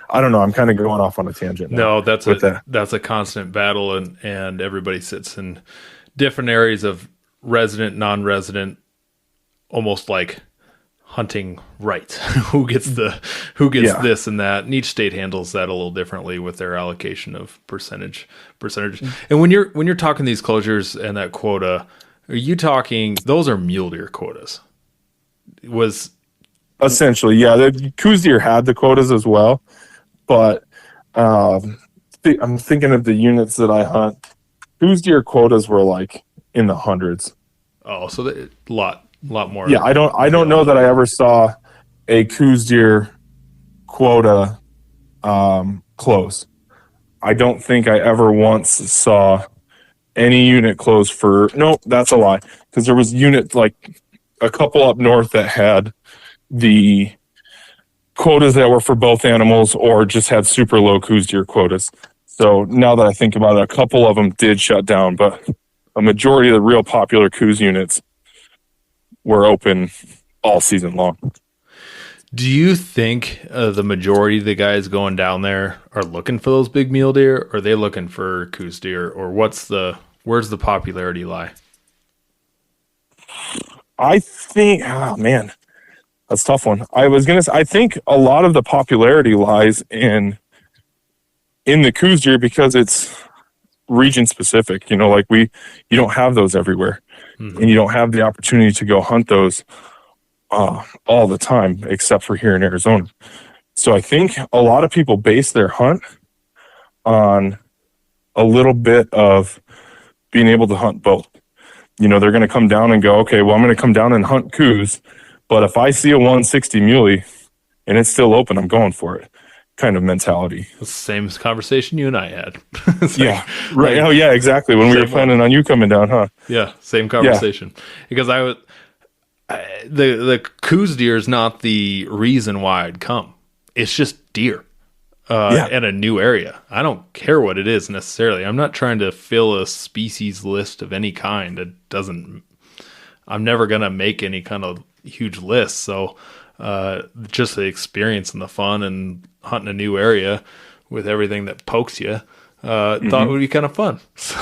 I don't know. I'm kind of going off on a tangent now. No, that's a constant battle, and everybody sits in different areas of resident, non-resident, almost like hunting rights. who gets this and that, and each state handles that a little differently with their allocation of percentage. And when you're talking these closures and that quota, are you talking those are mule deer quotas? Was essentially, yeah, the Coues deer had the quotas as well, but I'm thinking of the units that I hunt. Coues deer quotas were like in the hundreds. Oh, so a lot more. Yeah, I don't know that I ever saw a Coues deer quota close. I don't think I ever once saw any unit close for. No, that's a lie, because there was unit like a couple up north that had the quotas that were for both animals or just had super low Coues deer quotas. So now that I think about it, a couple of them did shut down, but a majority of the real popular Coues units were open all season long. Do you think the majority of the guys going down there are looking for those big mule deer, or are they looking for Coues deer, or where's the popularity lie? I think, oh man, that's a tough one. I think a lot of the popularity lies in the Coues deer because it's region specific. You know, like you don't have those everywhere. And you don't have the opportunity to go hunt those all the time, except for here in Arizona. So I think a lot of people base their hunt on a little bit of being able to hunt both. You know, they're going to come down and go, okay, well, I'm going to come down and hunt Coues, but if I see a 160 muley and it's still open, I'm going for it. Kind of mentality. It's the same conversation you and I had. Yeah, right. Oh, yeah, exactly. When we were planning on you coming down, huh? Yeah, same conversation. Yeah. Because the Coues deer is not the reason why I'd come. It's just deer in a new area. I don't care what it is necessarily. I'm not trying to fill a species list of any kind. I'm never going to make any kind of huge list. So just the experience and the fun and hunting a new area with everything that pokes you, thought it would be kind of fun. So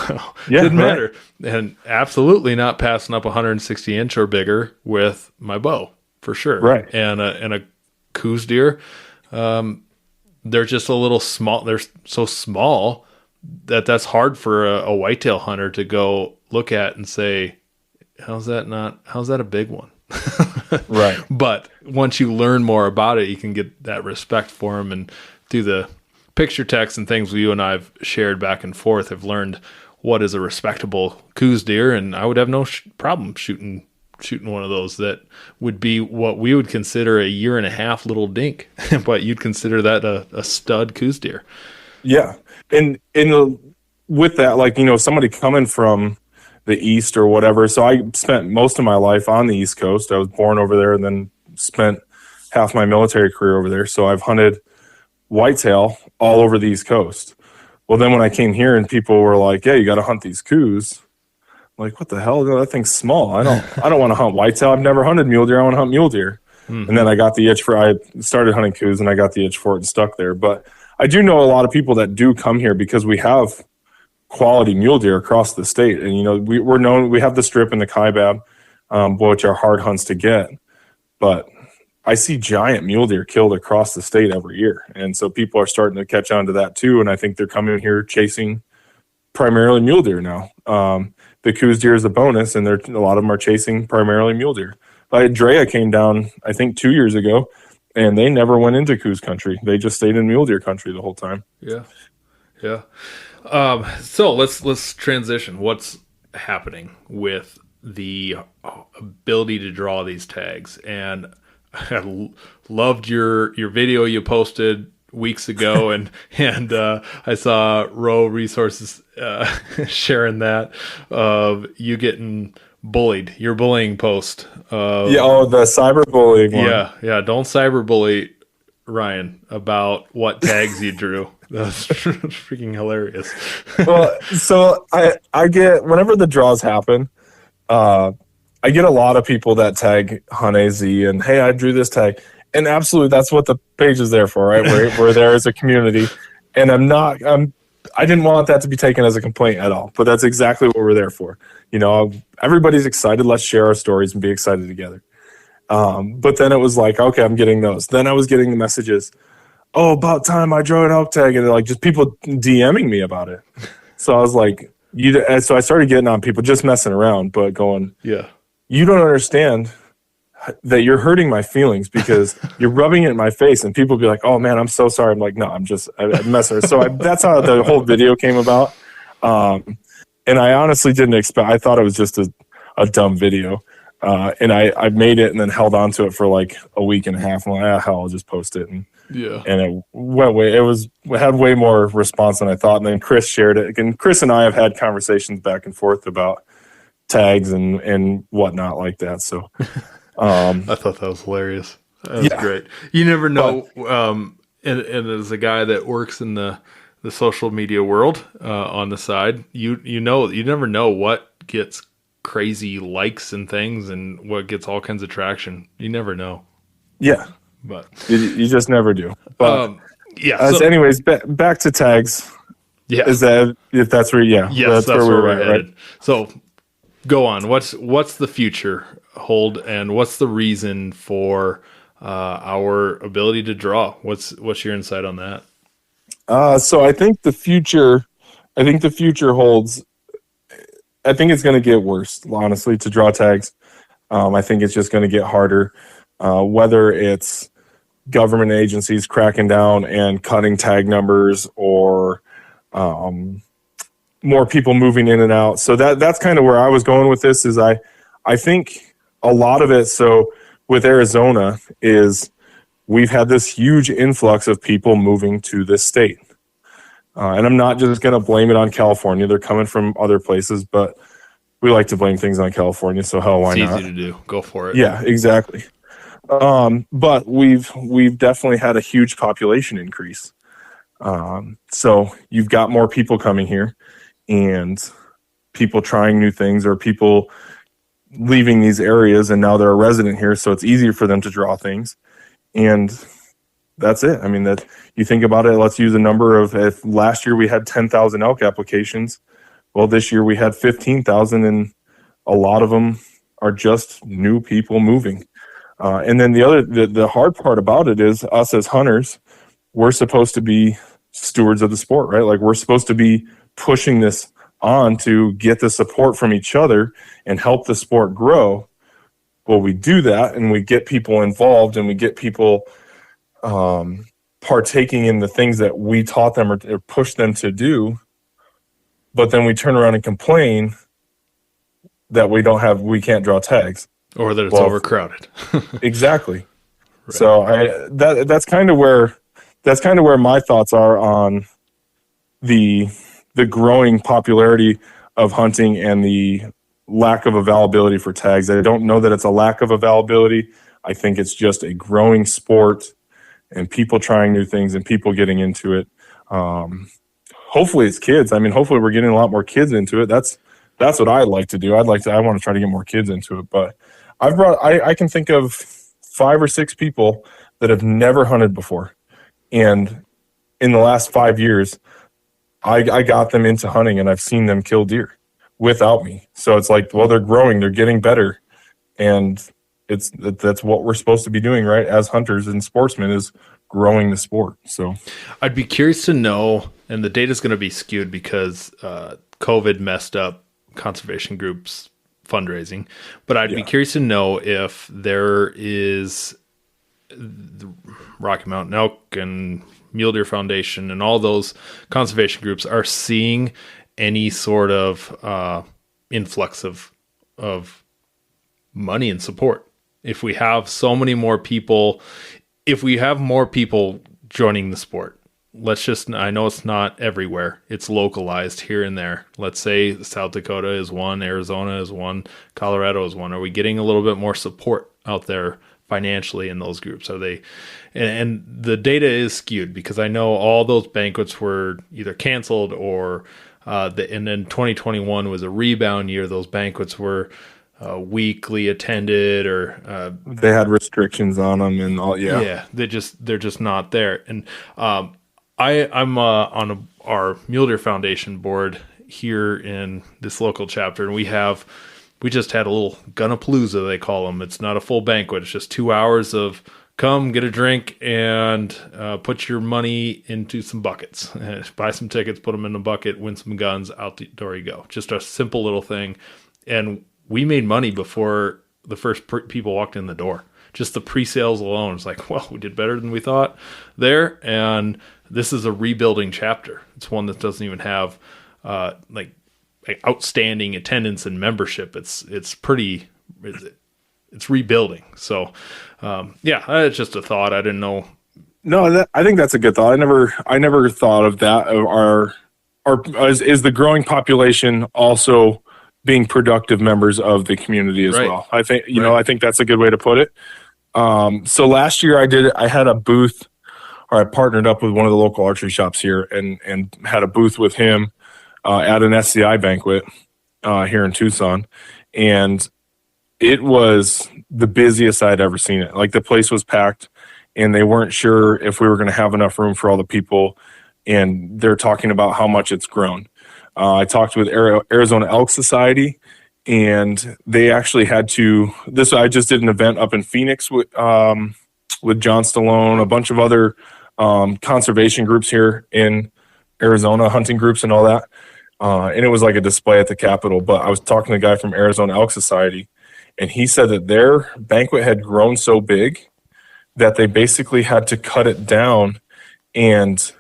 it didn't matter. And absolutely not passing up 160 inch or bigger with my bow, for sure. Right. And a Coues deer, they're just a little small. They're so small that's hard for a whitetail hunter to go look at and say, how's that a big one? Right. But once you learn more about it, you can get that respect for them, and through the picture text and things you and I've shared back and forth, have learned what is a respectable Coues deer, and I would have no problem shooting shooting one of those that would be what we would consider a 1.5 year little dink, but you'd consider that a stud Coues deer. Yeah. And with that, like, somebody coming from the East or whatever. So I spent most of my life on the East Coast. I was born over there and then spent half my military career over there. So I've hunted whitetail all over the East Coast. Well, then when I came here and people were like, yeah, you got to hunt these Coues. I'm like, what the hell? That thing's small. I don't want to hunt whitetail. I've never hunted mule deer. I want to hunt mule deer. Mm-hmm. And then I got the itch I started hunting Coues and I got the itch for it and stuck there. But I do know a lot of people that do come here because we have quality mule deer across the state. And, we're known, we have the strip and the Kaibab, which are hard hunts to get. But I see giant mule deer killed across the state every year. And so people are starting to catch on to that too. And I think they're coming here chasing primarily mule deer now. The Coues deer is a bonus, and a lot of them are chasing primarily mule deer. But Drea came down, I think, 2 years ago, and they never went into Coues country. They just stayed in mule deer country the whole time. Yeah. So let's transition. What's happening with the ability to draw these tags? And I loved your video you posted weeks ago, and I saw Row Resources sharing that of you getting bullied, your bullying post. The cyberbullying one. Yeah. Don't cyberbully Ryan about what tags you drew. That's freaking hilarious. Well, so I get, whenever the draws happen, I get a lot of people that tag Hunt AZ and, hey, I drew this tag. And absolutely, that's what the page is there for, right? We're there as a community. And I didn't want that to be taken as a complaint at all, but that's exactly what we're there for. Everybody's excited. Let's share our stories and be excited together. But then it was like, okay, I'm getting those. Then I was getting the messages, oh, about time I drew an elk tag. And like just people DMing me about it. So I was like, so I started getting on people just messing around, but going, yeah, you don't understand that you're hurting my feelings because you're rubbing it in my face, and people be like, oh man, I'm so sorry. I'm like, no, I'm messing. So that's how the whole video came about. And I honestly didn't expect, I thought it was just a dumb video. And I made it and then held on to it for like a week and a half. I'm like, hell, I'll just post it. And it had way more response than I thought. And then Chris shared it. And Chris and I have had conversations back and forth about tags and whatnot like that. So, I thought that was hilarious. That was great. You never know. And as a guy that works in the social media world, on the side, you never know what gets crazy likes and things and what gets all kinds of traction. You never know. Yeah. But you just never do. But anyways, back to tags. Yeah. Is that, if that's where, yes, that's where we're headed. Right? So go on. What's the future hold, and what's the reason for our ability to draw? What's your insight on that? So I think the future holds, I think it's going to get worse, honestly, to draw tags. I think it's just going to get harder, whether it's government agencies cracking down and cutting tag numbers, or more people moving in and out. So that's kind of where I was going with this. Is I think a lot of it, so with Arizona, is we've had this huge influx of people moving to this state. And I'm not just going to blame it on California. They're coming from other places, but we like to blame things on California. So hell, why not? It's easy to do. Go for it. Yeah, exactly. But we've definitely had a huge population increase. So you've got more people coming here, and people trying new things, or people leaving these areas and now they're a resident here. So it's easier for them to draw things. And that's it. I mean, that you think about it, let's use a number of, if last year we had 10,000 elk applications, well, this year we had 15,000, and a lot of them are just new people moving. And then the hard part about it is us as hunters, we're supposed to be stewards of the sport, right? Like, we're supposed to be pushing this on to get the support from each other and help the sport grow. Well, we do that, and we get people involved, and we get people partaking in the things that we taught them or pushed them to do. But then we turn around and complain that we can't draw tags. Or that it's Well, overcrowded. exactly. Right. So that's kind of where my thoughts are on the growing popularity of hunting and the lack of availability for tags. I don't know that it's a lack of availability. I think it's just a growing sport and people trying new things and people getting into it. Hopefully it's kids. I mean, hopefully we're getting a lot more kids into it. That's what I'd like to do. I want to try to get more kids into it. But I can think of 5 or 6 people that have never hunted before. And in the last 5 years, I got them into hunting, and I've seen them kill deer without me. So it's like, well, they're growing, they're getting better, and that's what we're supposed to be doing, right? As hunters and sportsmen, is growing the sport. So I'd be curious to know, and the data's going to be skewed because COVID messed up conservation groups fundraising, but I'd be curious to know if there is the Rocky Mountain Elk and Mule Deer Foundation and all those conservation groups are seeing any sort of influx of money and support. If we have so many more people, if we have more people joining the sport, I know it's not everywhere. It's localized here and there. Let's say South Dakota is one, Arizona is one, Colorado is one. Are we getting a little bit more support out there financially in those groups? Are they, and the data is skewed because I know all those banquets were either canceled or, and then 2021 was a rebound year. Those banquets were weekly attended, or they had restrictions on them and all. Yeah, they're just not there. And I'm on our Mule Deer Foundation board here in this local chapter, and we just had a little Gunapalooza, they call them. It's not a full banquet. It's just 2 hours of come, get a drink, and put your money into some buckets. Buy some tickets, put them in a bucket, win some guns, out the door you go. Just a simple little thing. And we made money before the first people walked in the door. Just the pre-sales alone. It's like, well, we did better than we thought there. And this is a rebuilding chapter. It's one that doesn't even have like outstanding attendance and membership. It's rebuilding. So it's just a thought. I didn't know. No, I think that's a good thought. I never thought of that. Is the growing population also being productive members of the community as well? I think I think that's a good way to put it. So last year I had a booth, or I partnered up with one of the local archery shops here and had a booth with him at an SCI banquet here in Tucson. And it was the busiest I'd ever seen it. Like, the place was packed and they weren't sure if we were going to have enough room for all the people. And they're talking about how much it's grown. I talked with Arizona Elk Society, and they actually had to. I just did an event up in Phoenix with John Stallone, a bunch of other conservation groups here in Arizona, hunting groups and all that. And it was like a display at the Capitol. But I was talking to a guy from Arizona Elk Society, and he said that their banquet had grown so big that they basically had to cut it down and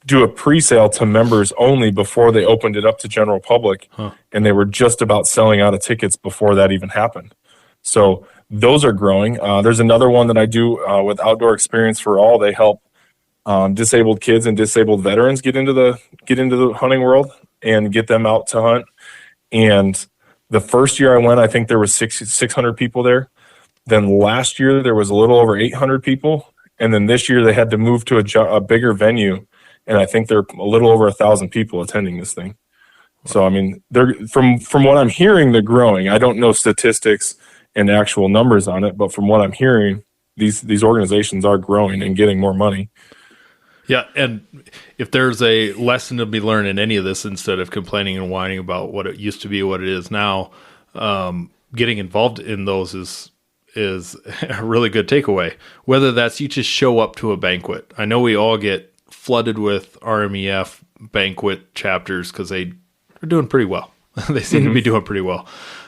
do a pre-sale to members only before they opened it up to general public. And they were just about selling out of tickets before that even happened. So those are growing. There's another one that I do with Outdoor Experience for All. They help disabled kids and disabled veterans get into the hunting world and get them out to hunt. And the first year I went, I think there was 600 people there. Then last year there was a little over 800 people. And then this year they had to move to a bigger venue. And I think there are a little over 1,000 people attending this thing. So, I mean, they're from what I'm hearing, they're growing. I don't know statistics and actual numbers on it, but from what I'm hearing, these organizations are growing and getting more money. Yeah, and if there's a lesson to be learned in any of this, instead of complaining and whining about what it used to be, what it is now, getting involved in those is a really good takeaway. Whether that's you just show up to a banquet. I know we all get flooded with RMEF banquet chapters because they are doing pretty well. They seem to be doing pretty well.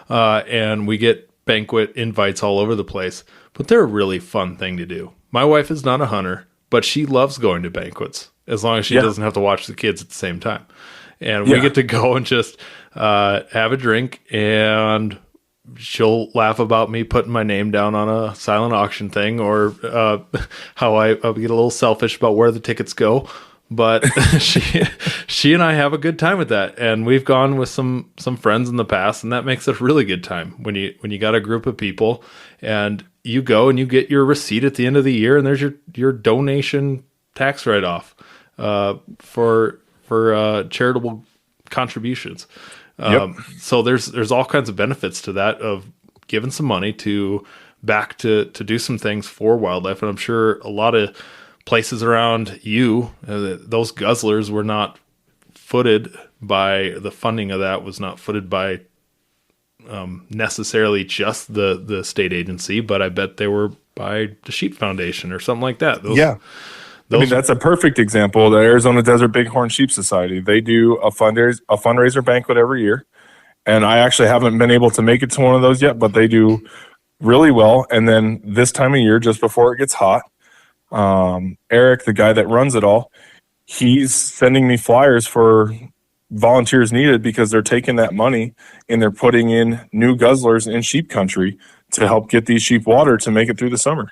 And we get banquet invites all over the place, but they're a really fun thing to do. My wife is not a hunter, but she loves going to banquets as long as she doesn't have to watch the kids at the same time. And we get to go and just have a drink and she'll laugh about me putting my name down on a silent auction thing, or how I get a little selfish about where the tickets go. But she and I have a good time with that, and we've gone with some friends in the past, and that makes it a really good time when you got a group of people and you go and you get your receipt at the end of the year, and there's your donation tax write-off for charitable contributions. So there's all kinds of benefits to that, of giving some money to do some things for wildlife. And I'm sure a lot of places around you, those guzzlers were not footed by the funding of that, was not footed by necessarily just the state agency, but I bet they were by the Sheep Foundation or something like that. I mean, that's a perfect example. The Arizona Desert Bighorn Sheep Society, they do a fundraiser banquet every year. And I actually haven't been able to make it to one of those yet, but they do really well. And then this time of year, just before it gets hot, Eric, the guy that runs it all, he's sending me flyers for volunteers needed, because they're taking that money and they're putting in new guzzlers in sheep country to help get these sheep water to make it through the summer.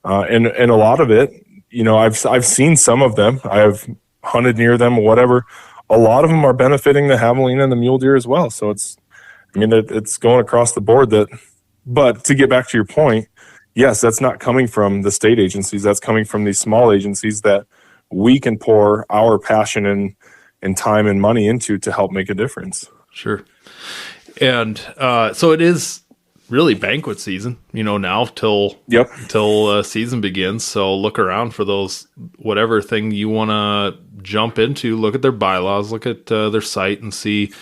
And a lot of it, I've seen some of them. I have hunted near them, whatever. A lot of them are benefiting the javelina and the mule deer as well. So it's going across the board. But to get back to your point, yes, that's not coming from the state agencies. That's coming from these small agencies that we can pour our passion and time and money into to help make a difference. Sure. And so it is really banquet season, now till season begins. So look around for those, whatever thing you want to jump into. Look at their bylaws, look at their site, and see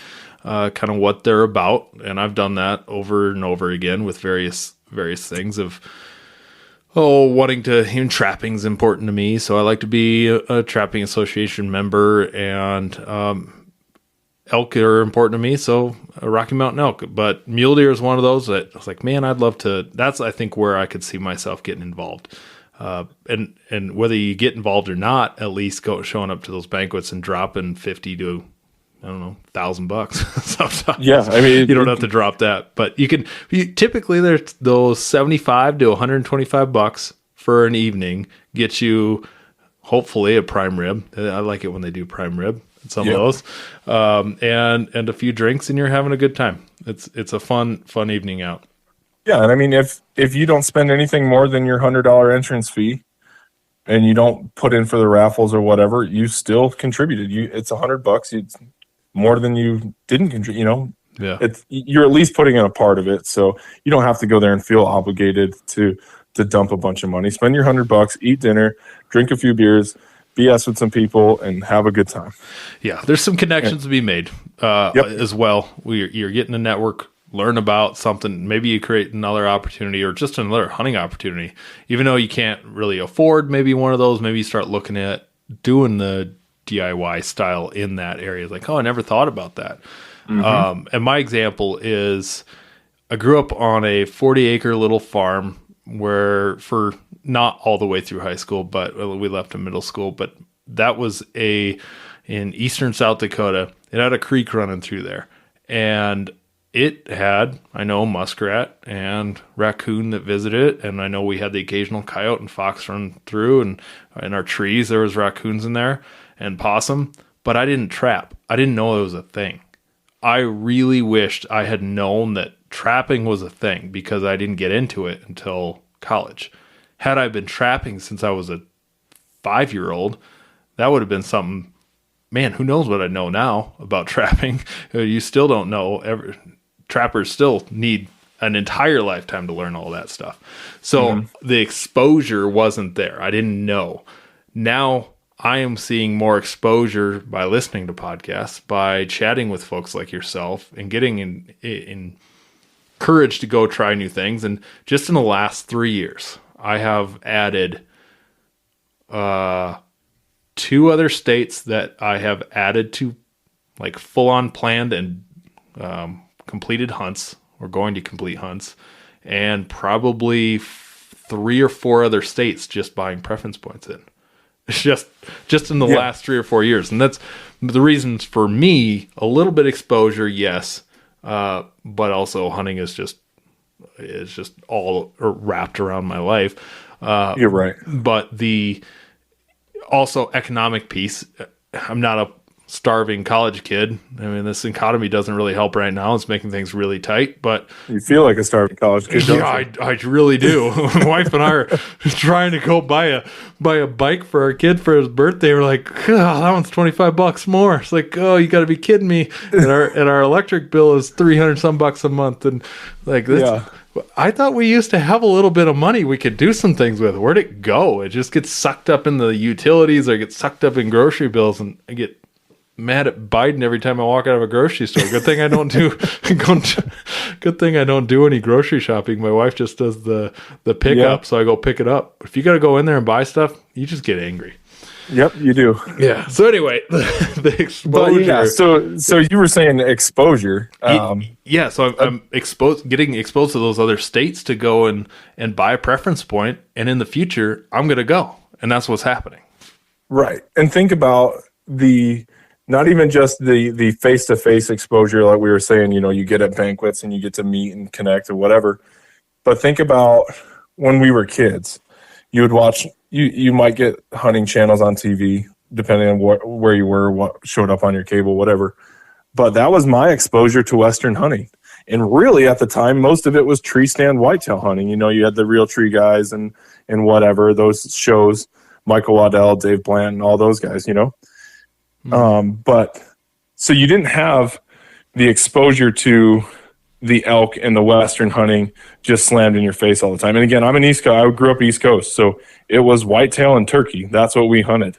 kind of what they're about. And I've done that over and over again with various things of wanting to, even trapping's important to me. So I like to be a trapping association member, and elk are important to me, so Rocky Mountain elk. But mule deer is one of those that I was like, man, I'd love to. That's, I think, where I could see myself getting involved. And whether you get involved or not, at least showing up to those banquets and dropping $50 to, I don't know, $1,000 sometimes. Yeah, I mean, you don't have to drop that, but you can. Typically, there's those $75 to $125 for an evening get you hopefully a prime rib. I like it when they do prime rib. Some of those, and a few drinks, and you're having a good time. It's a fun evening out. Yeah, and I mean, if you don't spend anything more than your $100 entrance fee, and you don't put in for the raffles or whatever, you still contributed. It's $100. It's more than you didn't contribute. Yeah, you're at least putting in a part of it, so you don't have to go there and feel obligated to dump a bunch of money. Spend your $100, eat dinner, drink a few beers, BS with some people, and have a good time. Yeah, there's some connections to be made as well. You're getting a network, learn about something. Maybe you create another opportunity, or just another hunting opportunity. Even though you can't really afford maybe one of those, maybe you start looking at doing the DIY style in that area. Like, I never thought about that. Mm-hmm. And my example is, I grew up on a 40-acre little farm where, for not all the way through high school, but we left in middle school, but that was in eastern South Dakota. It had a creek running through there, and it had, I know, muskrat and raccoon that visited it, and I know we had the occasional coyote and fox run through, and in our trees there was raccoons in there and possum, but I didn't trap. I didn't know it was a thing. I really wished I had known that trapping was a thing, because I didn't get into it until college. Had I been trapping since I was a 5-year-old, that would have been something. Man, who knows what I know now about trapping? You still don't know. Trappers still need an entire lifetime to learn all that stuff. So the exposure wasn't there. I didn't know. Now I am seeing more exposure by listening to podcasts, by chatting with folks like yourself, and getting encouraged to go try new things. And just in the last 3 years, I have added 2 other states that I have added to, like, full-on planned and completed hunts, or going to complete hunts, and probably 3 or 4 other states just buying preference points in. It's just in the last 3 or 4 years. And that's the reasons for me. A little bit exposure, yes, but also hunting is just is just all wrapped around my life. You're right. But the also economic piece, I'm not a starving college kid. I mean, this economy doesn't really help right now. It's making things really tight, but You feel like a starving college kid, don't yeah, you? I really do. My wife and I are trying to go buy a bike for our kid for his birthday. We're like, oh, that one's $25 more. It's like, oh, you got to be kidding me. And our electric bill is 300 some bucks a month. And like this, Yeah. I thought we used to have a little bit of money we could do some things with. Where'd it go? It just gets sucked up in the utilities or gets sucked up in grocery bills, and I get mad at Biden every time I walk out of a grocery store. Good thing I don't do good thing I don't do any grocery shopping. My wife just does the pickup, so I go pick it up. If you got to go in there and buy stuff, you just get angry. Yep, you do. Yeah. So anyway, the exposure. But yeah, so you were saying exposure. Yeah, so I'm getting exposed to those other states to go and buy a preference point, and in the future, I'm going to go, and that's what's happening. Right. And think about not even just the face-to-face exposure like we were saying, you get at banquets and you get to meet and connect or whatever. But think about when we were kids. You would watch, you might get hunting channels on TV, depending on where you were, what showed up on your cable, whatever. But that was my exposure to Western hunting. And really at the time, most of it was tree stand whitetail hunting. You had the Real Tree guys and whatever, those shows, Michael Waddell, Dave Blanton, all those guys, But so you didn't have the exposure to the elk and the Western hunting just slammed in your face all the time. And again, I'm an East Coast. I grew up East Coast, so it was whitetail and turkey. That's what we hunted.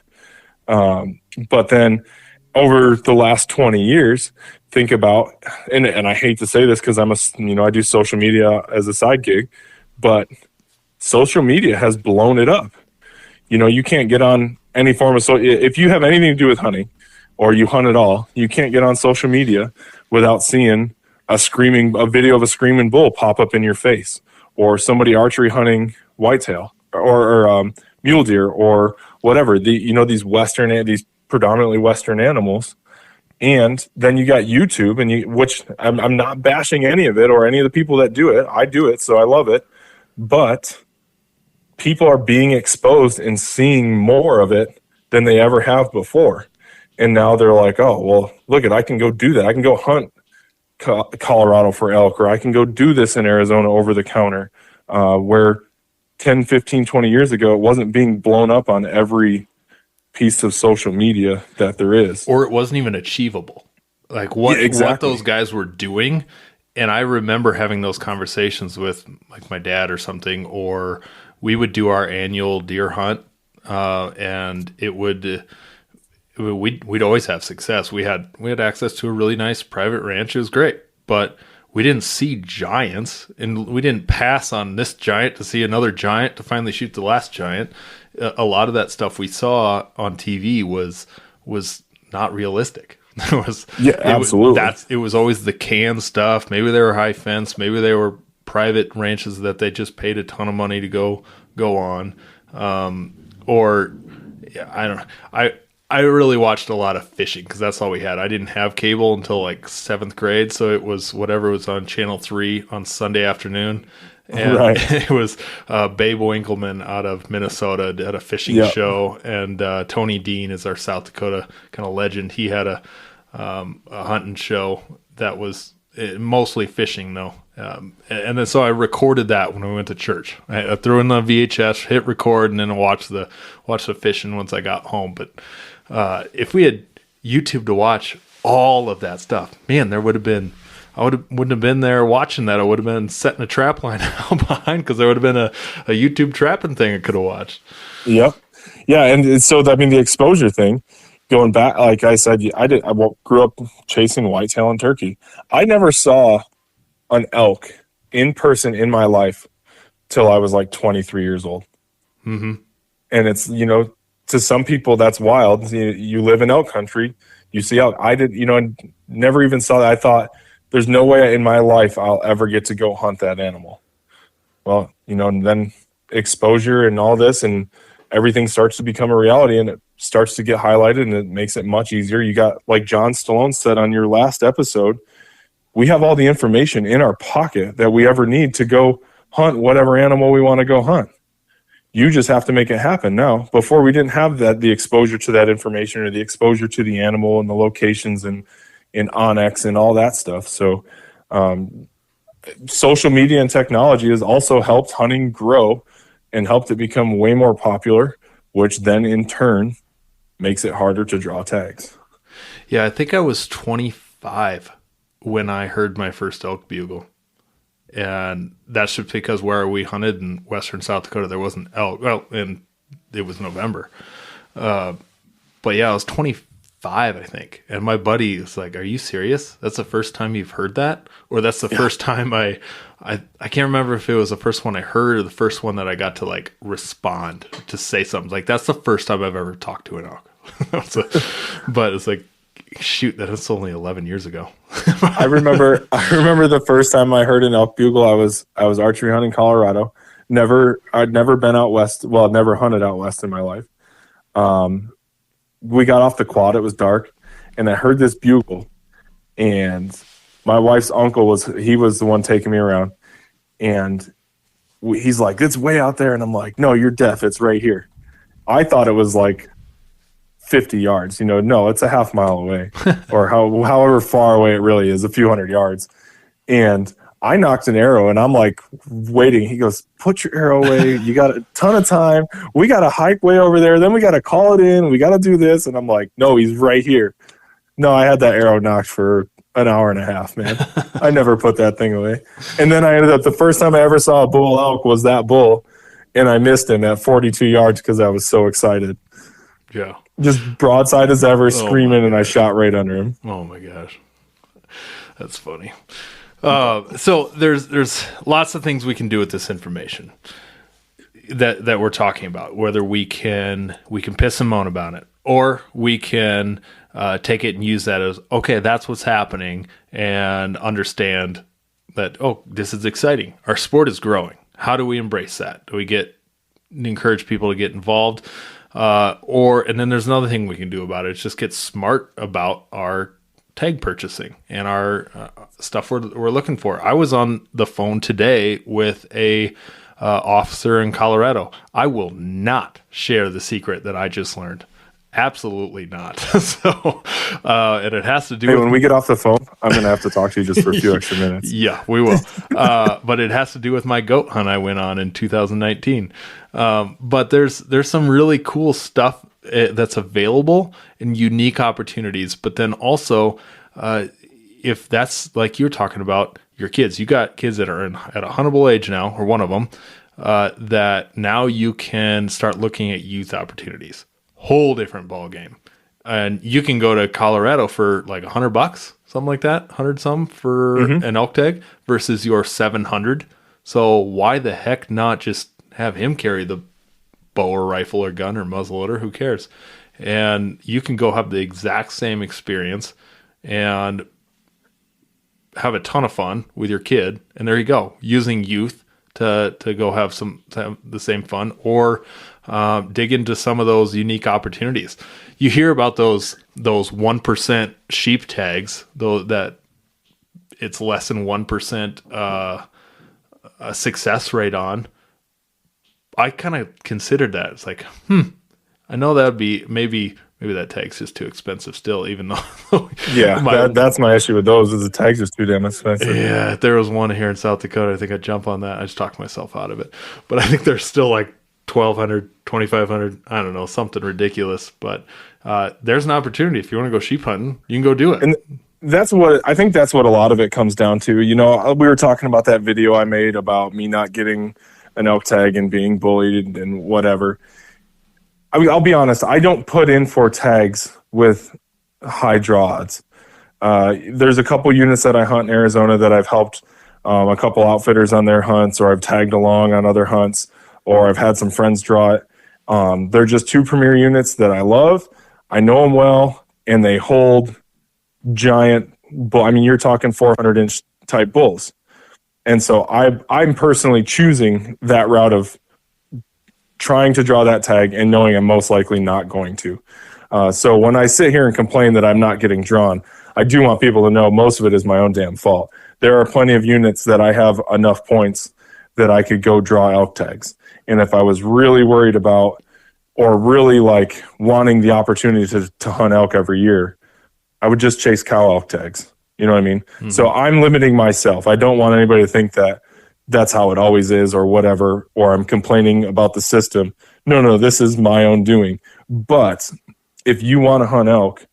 But then over the last 20 years, think about, and I hate to say this because I do social media as a side gig, but social media has blown it up. You can't get on any form of if you have anything to do with hunting or you hunt at all, you can't get on social media without seeing a video of a screaming bull pop up in your face, or somebody archery hunting whitetail or mule deer or whatever. These predominantly Western animals. And then you got YouTube, which I'm not bashing any of it or any of the people that do it. I do it, so I love it. But people are being exposed and seeing more of it than they ever have before. And now they're like, oh, well, look I can go do that. I can go hunt Colorado for elk, or I can go do this in Arizona over the counter, where 10, 15, 20 years ago, it wasn't being blown up on every piece of social media that there is. Or it wasn't even achievable. Like what those guys were doing. And I remember having those conversations with like my dad or something, or we would do our annual deer hunt, and we'd always have success. We had access to a really nice private ranch. It was great, but we didn't see giants, and we didn't pass on this giant to see another giant to finally shoot the last giant. A lot of that stuff we saw on TV was not realistic. Absolutely. It was always the canned stuff. Maybe they were high fence. Maybe they were private ranches that they just paid a ton of money to go on. Or I don't know. I really watched a lot of fishing because that's all we had. I didn't have cable until like 7th grade, so it was whatever was on Channel 3 on Sunday afternoon. And right. It was Babe Winkleman out of Minnesota at a fishing show, and Tony Dean is our South Dakota kind of legend. He had a hunting show that was mostly fishing, though. And then so I recorded that when we went to church. I threw in the VHS, hit record, and then watch the fishing once I got home. But if we had YouTube to watch all of that stuff, man, there would have been. Wouldn't have been there watching that. I would have been setting a trap line out behind, because there would have been a YouTube trapping thing I could have watched. Yep. Yeah, and so the exposure thing, going back, like I said, I grew up chasing whitetail and turkey. I never saw an elk in person in my life till I was like 23 years old. Mm-hmm. And it's, to some people that's wild. You live in elk country, you see elk. I never even saw that. I thought, there's no way in my life I'll ever get to go hunt that animal. Well, and then exposure and all this and everything starts to become a reality, and it starts to get highlighted, and it makes it much easier. You got, like John Stallone said on your last episode, we have all the information in our pocket that we ever need to go hunt whatever animal we want to go hunt. You just have to make it happen now. Before, we didn't have the exposure to that information, or the exposure to the animal and the locations and in onX and all that stuff. So social media and technology has also helped hunting grow and helped it become way more popular, which then in turn makes it harder to draw tags. Yeah, I think I was 25 when I heard my first elk bugle. And that's just because where we hunted in western South Dakota, there wasn't elk. Well, and it was November. But yeah, I was 25, I think. And my buddy was like, "Are you serious? That's the first time you've heard that?" Or that's the first time I can't remember if it was the first one I heard or the first one that I got to like respond to say something. Like, that's the first time I've ever talked to an elk. But it's like, shoot, that's only 11 years ago. I remember the first time I heard an elk bugle. I was archery hunting in Colorado. I'd never been out west. Well, I'd never hunted out west in my life. We got off the quad. It was dark, and I heard this bugle. And my wife's uncle was the one taking me around, and he's like, "It's way out there," and I'm like, "No, you're deaf. It's right here." I thought it was like 50 yards, no, it's a half mile away, or however far away it really is, a few hundred yards. And I knocked an arrow, and I'm like waiting. He goes, "Put your arrow away. You got a ton of time. We got to hike way over there. Then we got to call it in. We got to do this." And I'm like, "No, he's right here." No, I had that arrow knocked for an hour and a half, man. I never put that thing away. And then I ended up, the first time I ever saw a bull elk was that bull, and I missed him at 42 yards because I was so excited. Yeah. Just broadside as ever, screaming, and I shot right under him. Oh my gosh, that's funny. So there's lots of things we can do with this information that we're talking about. Whether we can piss and moan about it, or we can take it and use that as, okay, that's what's happening, and understand that, oh, this is exciting. Our sport is growing. How do we embrace that? Do we encourage people to get involved? And then there's another thing we can do about it. It's just get smart about our tag purchasing and our stuff we're looking for. I was on the phone today with a officer in Colorado. I will not share the secret that I just learned. Absolutely not. So, and it has to do with... when we get off the phone, I'm going to have to talk to you just for a few extra minutes. Yeah, we will. But it has to do with my goat hunt I went on in 2019. But there's some really cool stuff that's available and unique opportunities. But then also, if that's like you're talking about your kids, you got kids that are at a huntable age now, or one of them, that now you can start looking at youth opportunities. Whole different ball game. And you can go to Colorado for like $100, something like that, 100 some for an elk tag versus your 700. So why the heck not just have him carry the bow or rifle or gun or muzzleloader? Who cares? And you can go have the exact same experience and have a ton of fun with your kid. And there you go, using youth to go have the same fun, or dig into some of those unique opportunities. You hear about those 1% sheep tags, though, that it's less than 1% a success rate on. I kind of considered that. It's like, I know that would be maybe that tag's just too expensive still, even though that's my issue with those, is the tag's just too damn expensive. Yeah, if there was one here in South Dakota, I think I'd jump on that. I just talked myself out of it. But I think there's still like $1,200, $2,500, I don't know, something ridiculous. But there's an opportunity. If you want to go sheep hunting, you can go do it. And that's what a lot of it comes down to. We were talking about that video I made about me not getting an elk tag and being bullied and whatever. I mean, I'll be honest, I don't put in for tags with high draw odds. There's a couple units that I hunt in Arizona that I've helped a couple outfitters on their hunts, or I've tagged along on other hunts, or I've had some friends draw it. They're just two premier units that I love. I know them well, and they hold giant bull. I mean, you're talking 400-inch type bulls. And so I'm personally choosing that route of trying to draw that tag and knowing I'm most likely not going to. So when I sit here and complain that I'm not getting drawn, I do want people to know most of it is my own damn fault. There are plenty of units that I have enough points that I could go draw elk tags. And if I was really worried about or really like wanting the opportunity to hunt elk every year, I would just chase cow elk tags. You know what I mean? Mm-hmm. So I'm limiting myself. I don't want anybody to think that that's how it always is or whatever, or I'm complaining about the system. No, this is my own doing. But if you want to hunt elk,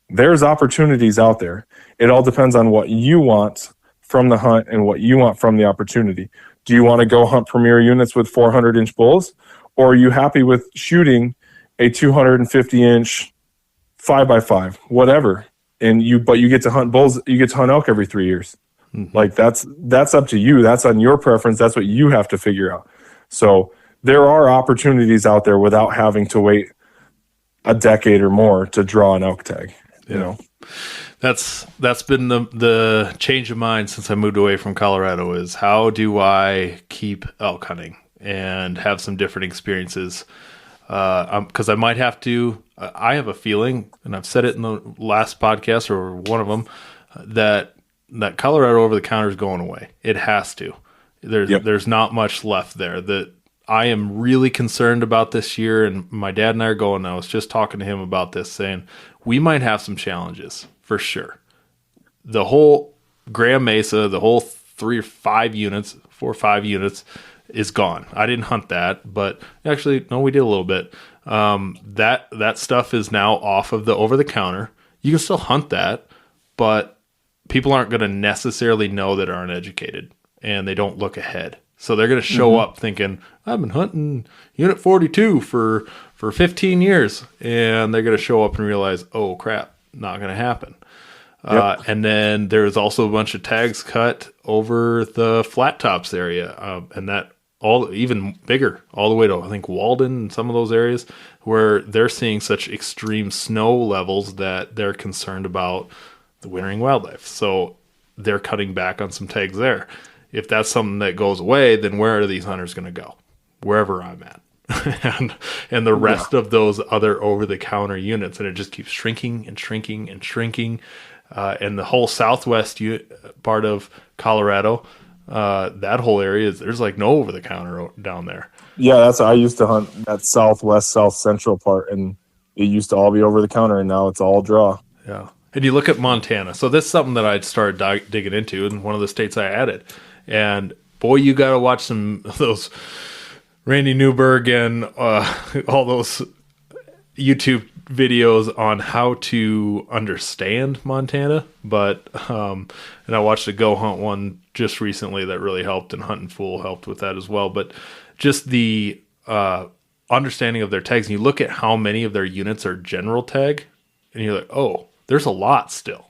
there's opportunities out there. It all depends on what you want from the hunt and what you want from the opportunity. Do you want to go hunt premier units with 400-inch bulls, or are you happy with shooting a 250-inch 5x5, whatever? But you get to hunt bulls, you get to hunt elk every 3 years. Mm-hmm. Like that's up to you. That's on your preference. That's what you have to figure out. So there are opportunities out there without having to wait a decade or more to draw an elk tag. You know, that's been the change of mind since I moved away from Colorado, is how do I keep elk hunting and have some different experiences? Because I might have to. I have a feeling, and I've said it in the last podcast or one of them, that Colorado over the counter is going away. It has to. There's not much left there. That I am really concerned about this year, and my dad and I are going. I was just talking to him about this, saying we might have some challenges for sure. The whole Grand Mesa, the whole 4 or 5 units is gone. I didn't hunt that, but actually, no, we did a little bit. That stuff is now off of the over the counter. You can still hunt that, but people aren't going to necessarily know that aren't educated, and they don't look ahead. So they're going to show up thinking, I've been hunting Unit 42 for 15 years. And they're going to show up and realize, oh, crap, not going to happen. Yep. And then there's also a bunch of tags cut over the Flat Tops area. And that all even bigger, all the way to, I think, Walden and some of those areas where they're seeing such extreme snow levels that they're concerned about the wintering wildlife. So they're cutting back on some tags there. If that's something that goes away, then where are these hunters going to go? Wherever I'm at. and the rest of those other over-the-counter units. And it just keeps shrinking and shrinking and shrinking. And the whole southwest part of Colorado, that whole area, there's like no over-the-counter down there. Yeah, I used to hunt that southwest, south central part, and it used to all be over-the-counter, and now it's all draw. Yeah. And you look at Montana. So this is something that I started digging into, and one of the states I added. And boy, you got to watch some of those Randy Newberg and all those YouTube videos on how to understand Montana. But and I watched a Go Hunt one just recently that really helped, and Huntin' Fool helped with that as well. But just the understanding of their tags. And you look at how many of their units are general tag, and you're like, oh, there's a lot still.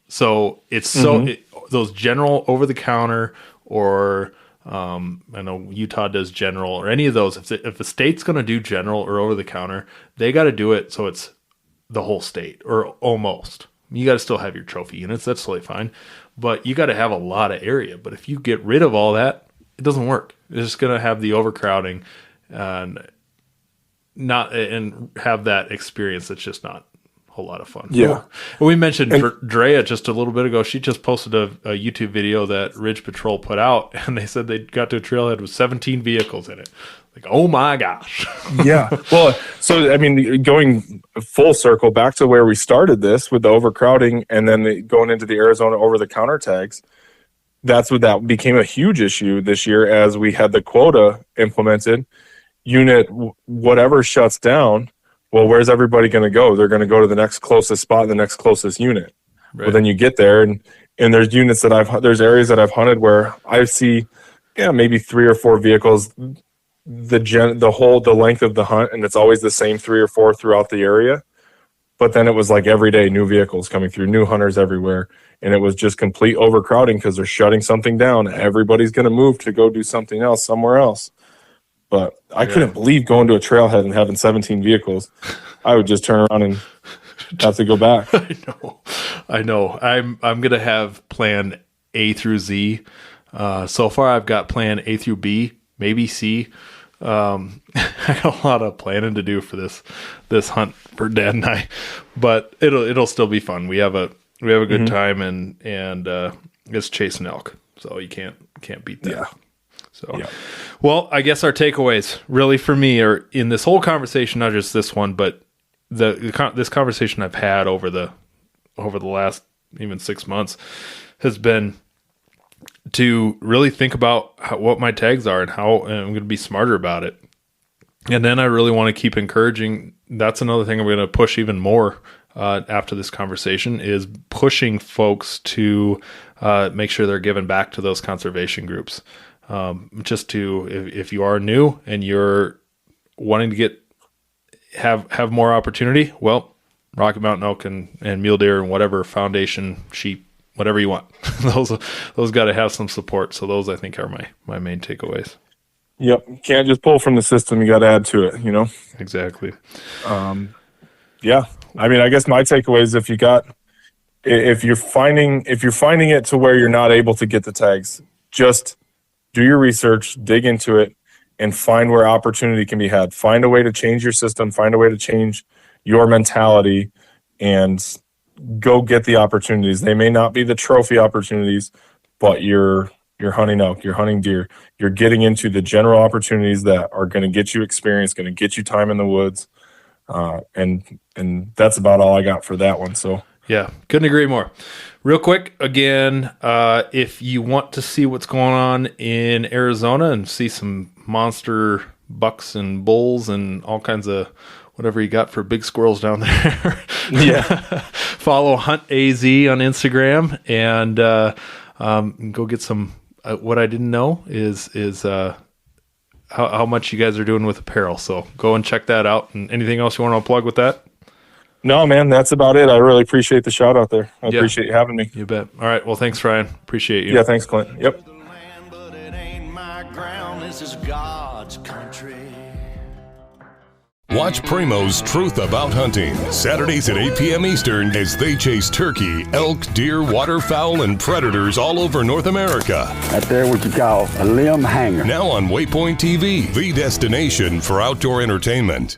So it's those general over the counter, or I know Utah does general, or any of those. If a state's going to do general or over the counter, they got to do it so it's the whole state, or almost. You got to still have your trophy units. That's totally fine. But you got to have a lot of area. But if you get rid of all that, it doesn't work. It's just going to have the overcrowding and have that experience that's just not whole lot of fun. Yeah. And we mentioned Drea just a little bit ago. She just posted a YouTube video that Ridge Patrol put out, and they said they got to a trailhead with 17 vehicles in it. Like, oh my gosh. Yeah. Well, so, I mean, going full circle back to where we started this with the overcrowding, and then going into the Arizona over-the-counter tags, that became a huge issue this year as we had the quota implemented. Unit whatever shuts down, well, where's everybody going to go? They're going to go to the next closest spot, the next closest unit. Right. Well, then you get there, and there's units there's areas that I've hunted where I see, maybe 3 or 4 vehicles, the length of the hunt, and it's always the same 3 or 4 throughout the area. But then it was like every day, new vehicles coming through, new hunters everywhere, and it was just complete overcrowding because they're shutting something down. Everybody's going to move to go do something else somewhere else. But I couldn't believe going to a trailhead and having 17 vehicles. I would just turn around and have to go back. I know. I'm going to have plan A through Z. So far, I've got plan A through B, maybe C. I got a lot of planning to do for this hunt for Dad and I, but it'll still be fun. We have We have a good time, and it's chasing elk, so you can't beat that. Yeah. So, well, I guess our takeaways really for me are in this whole conversation, not just this one, but this conversation I've had over the last even 6 months has been to really think about what my tags are and how I'm going to be smarter about it. And then I really want to keep encouraging. That's another thing I'm going to push even more after this conversation is pushing folks to make sure they're giving back to those conservation groups. Just to, if you are new and you're wanting to have more opportunity, well, Rocky Mountain elk and mule deer and whatever, foundation, sheep, whatever you want, those got to have some support. So those I think are my main takeaways. Yep. You can't just pull from the system. You got to add to it, Exactly. Yeah. I mean, I guess my takeaway is if you're finding it to where you're not able to get the tags, just do your research, dig into it, and find where opportunity can be had. Find a way to change your system, find a way to change your mentality, and go get the opportunities. They may not be the trophy opportunities, but you're hunting elk, you're hunting deer, you're getting into the general opportunities that are going to get you experience, going to get you time in the woods. And that's about all I got for that one. So yeah, couldn't agree more. Real quick, again, if you want to see what's going on in Arizona and see some monster bucks and bulls and all kinds of whatever you got for big squirrels down there, follow Hunt AZ on Instagram and go get some. What I didn't know is how much you guys are doing with apparel. So go and check that out. And anything else you want to plug with that? No, man, that's about it. I really appreciate the shout out there. I appreciate you having me. You bet. All right. Well, thanks, Ryan. Appreciate you. Yeah, thanks, Clint. Yep. But it ain't my ground. This is God's country. Watch Primo's Truth About Hunting, Saturdays at 8 p.m. Eastern as they chase turkey, elk, deer, waterfowl, and predators all over North America. Right there, what you call a limb hanger. Now on Waypoint TV, the destination for outdoor entertainment.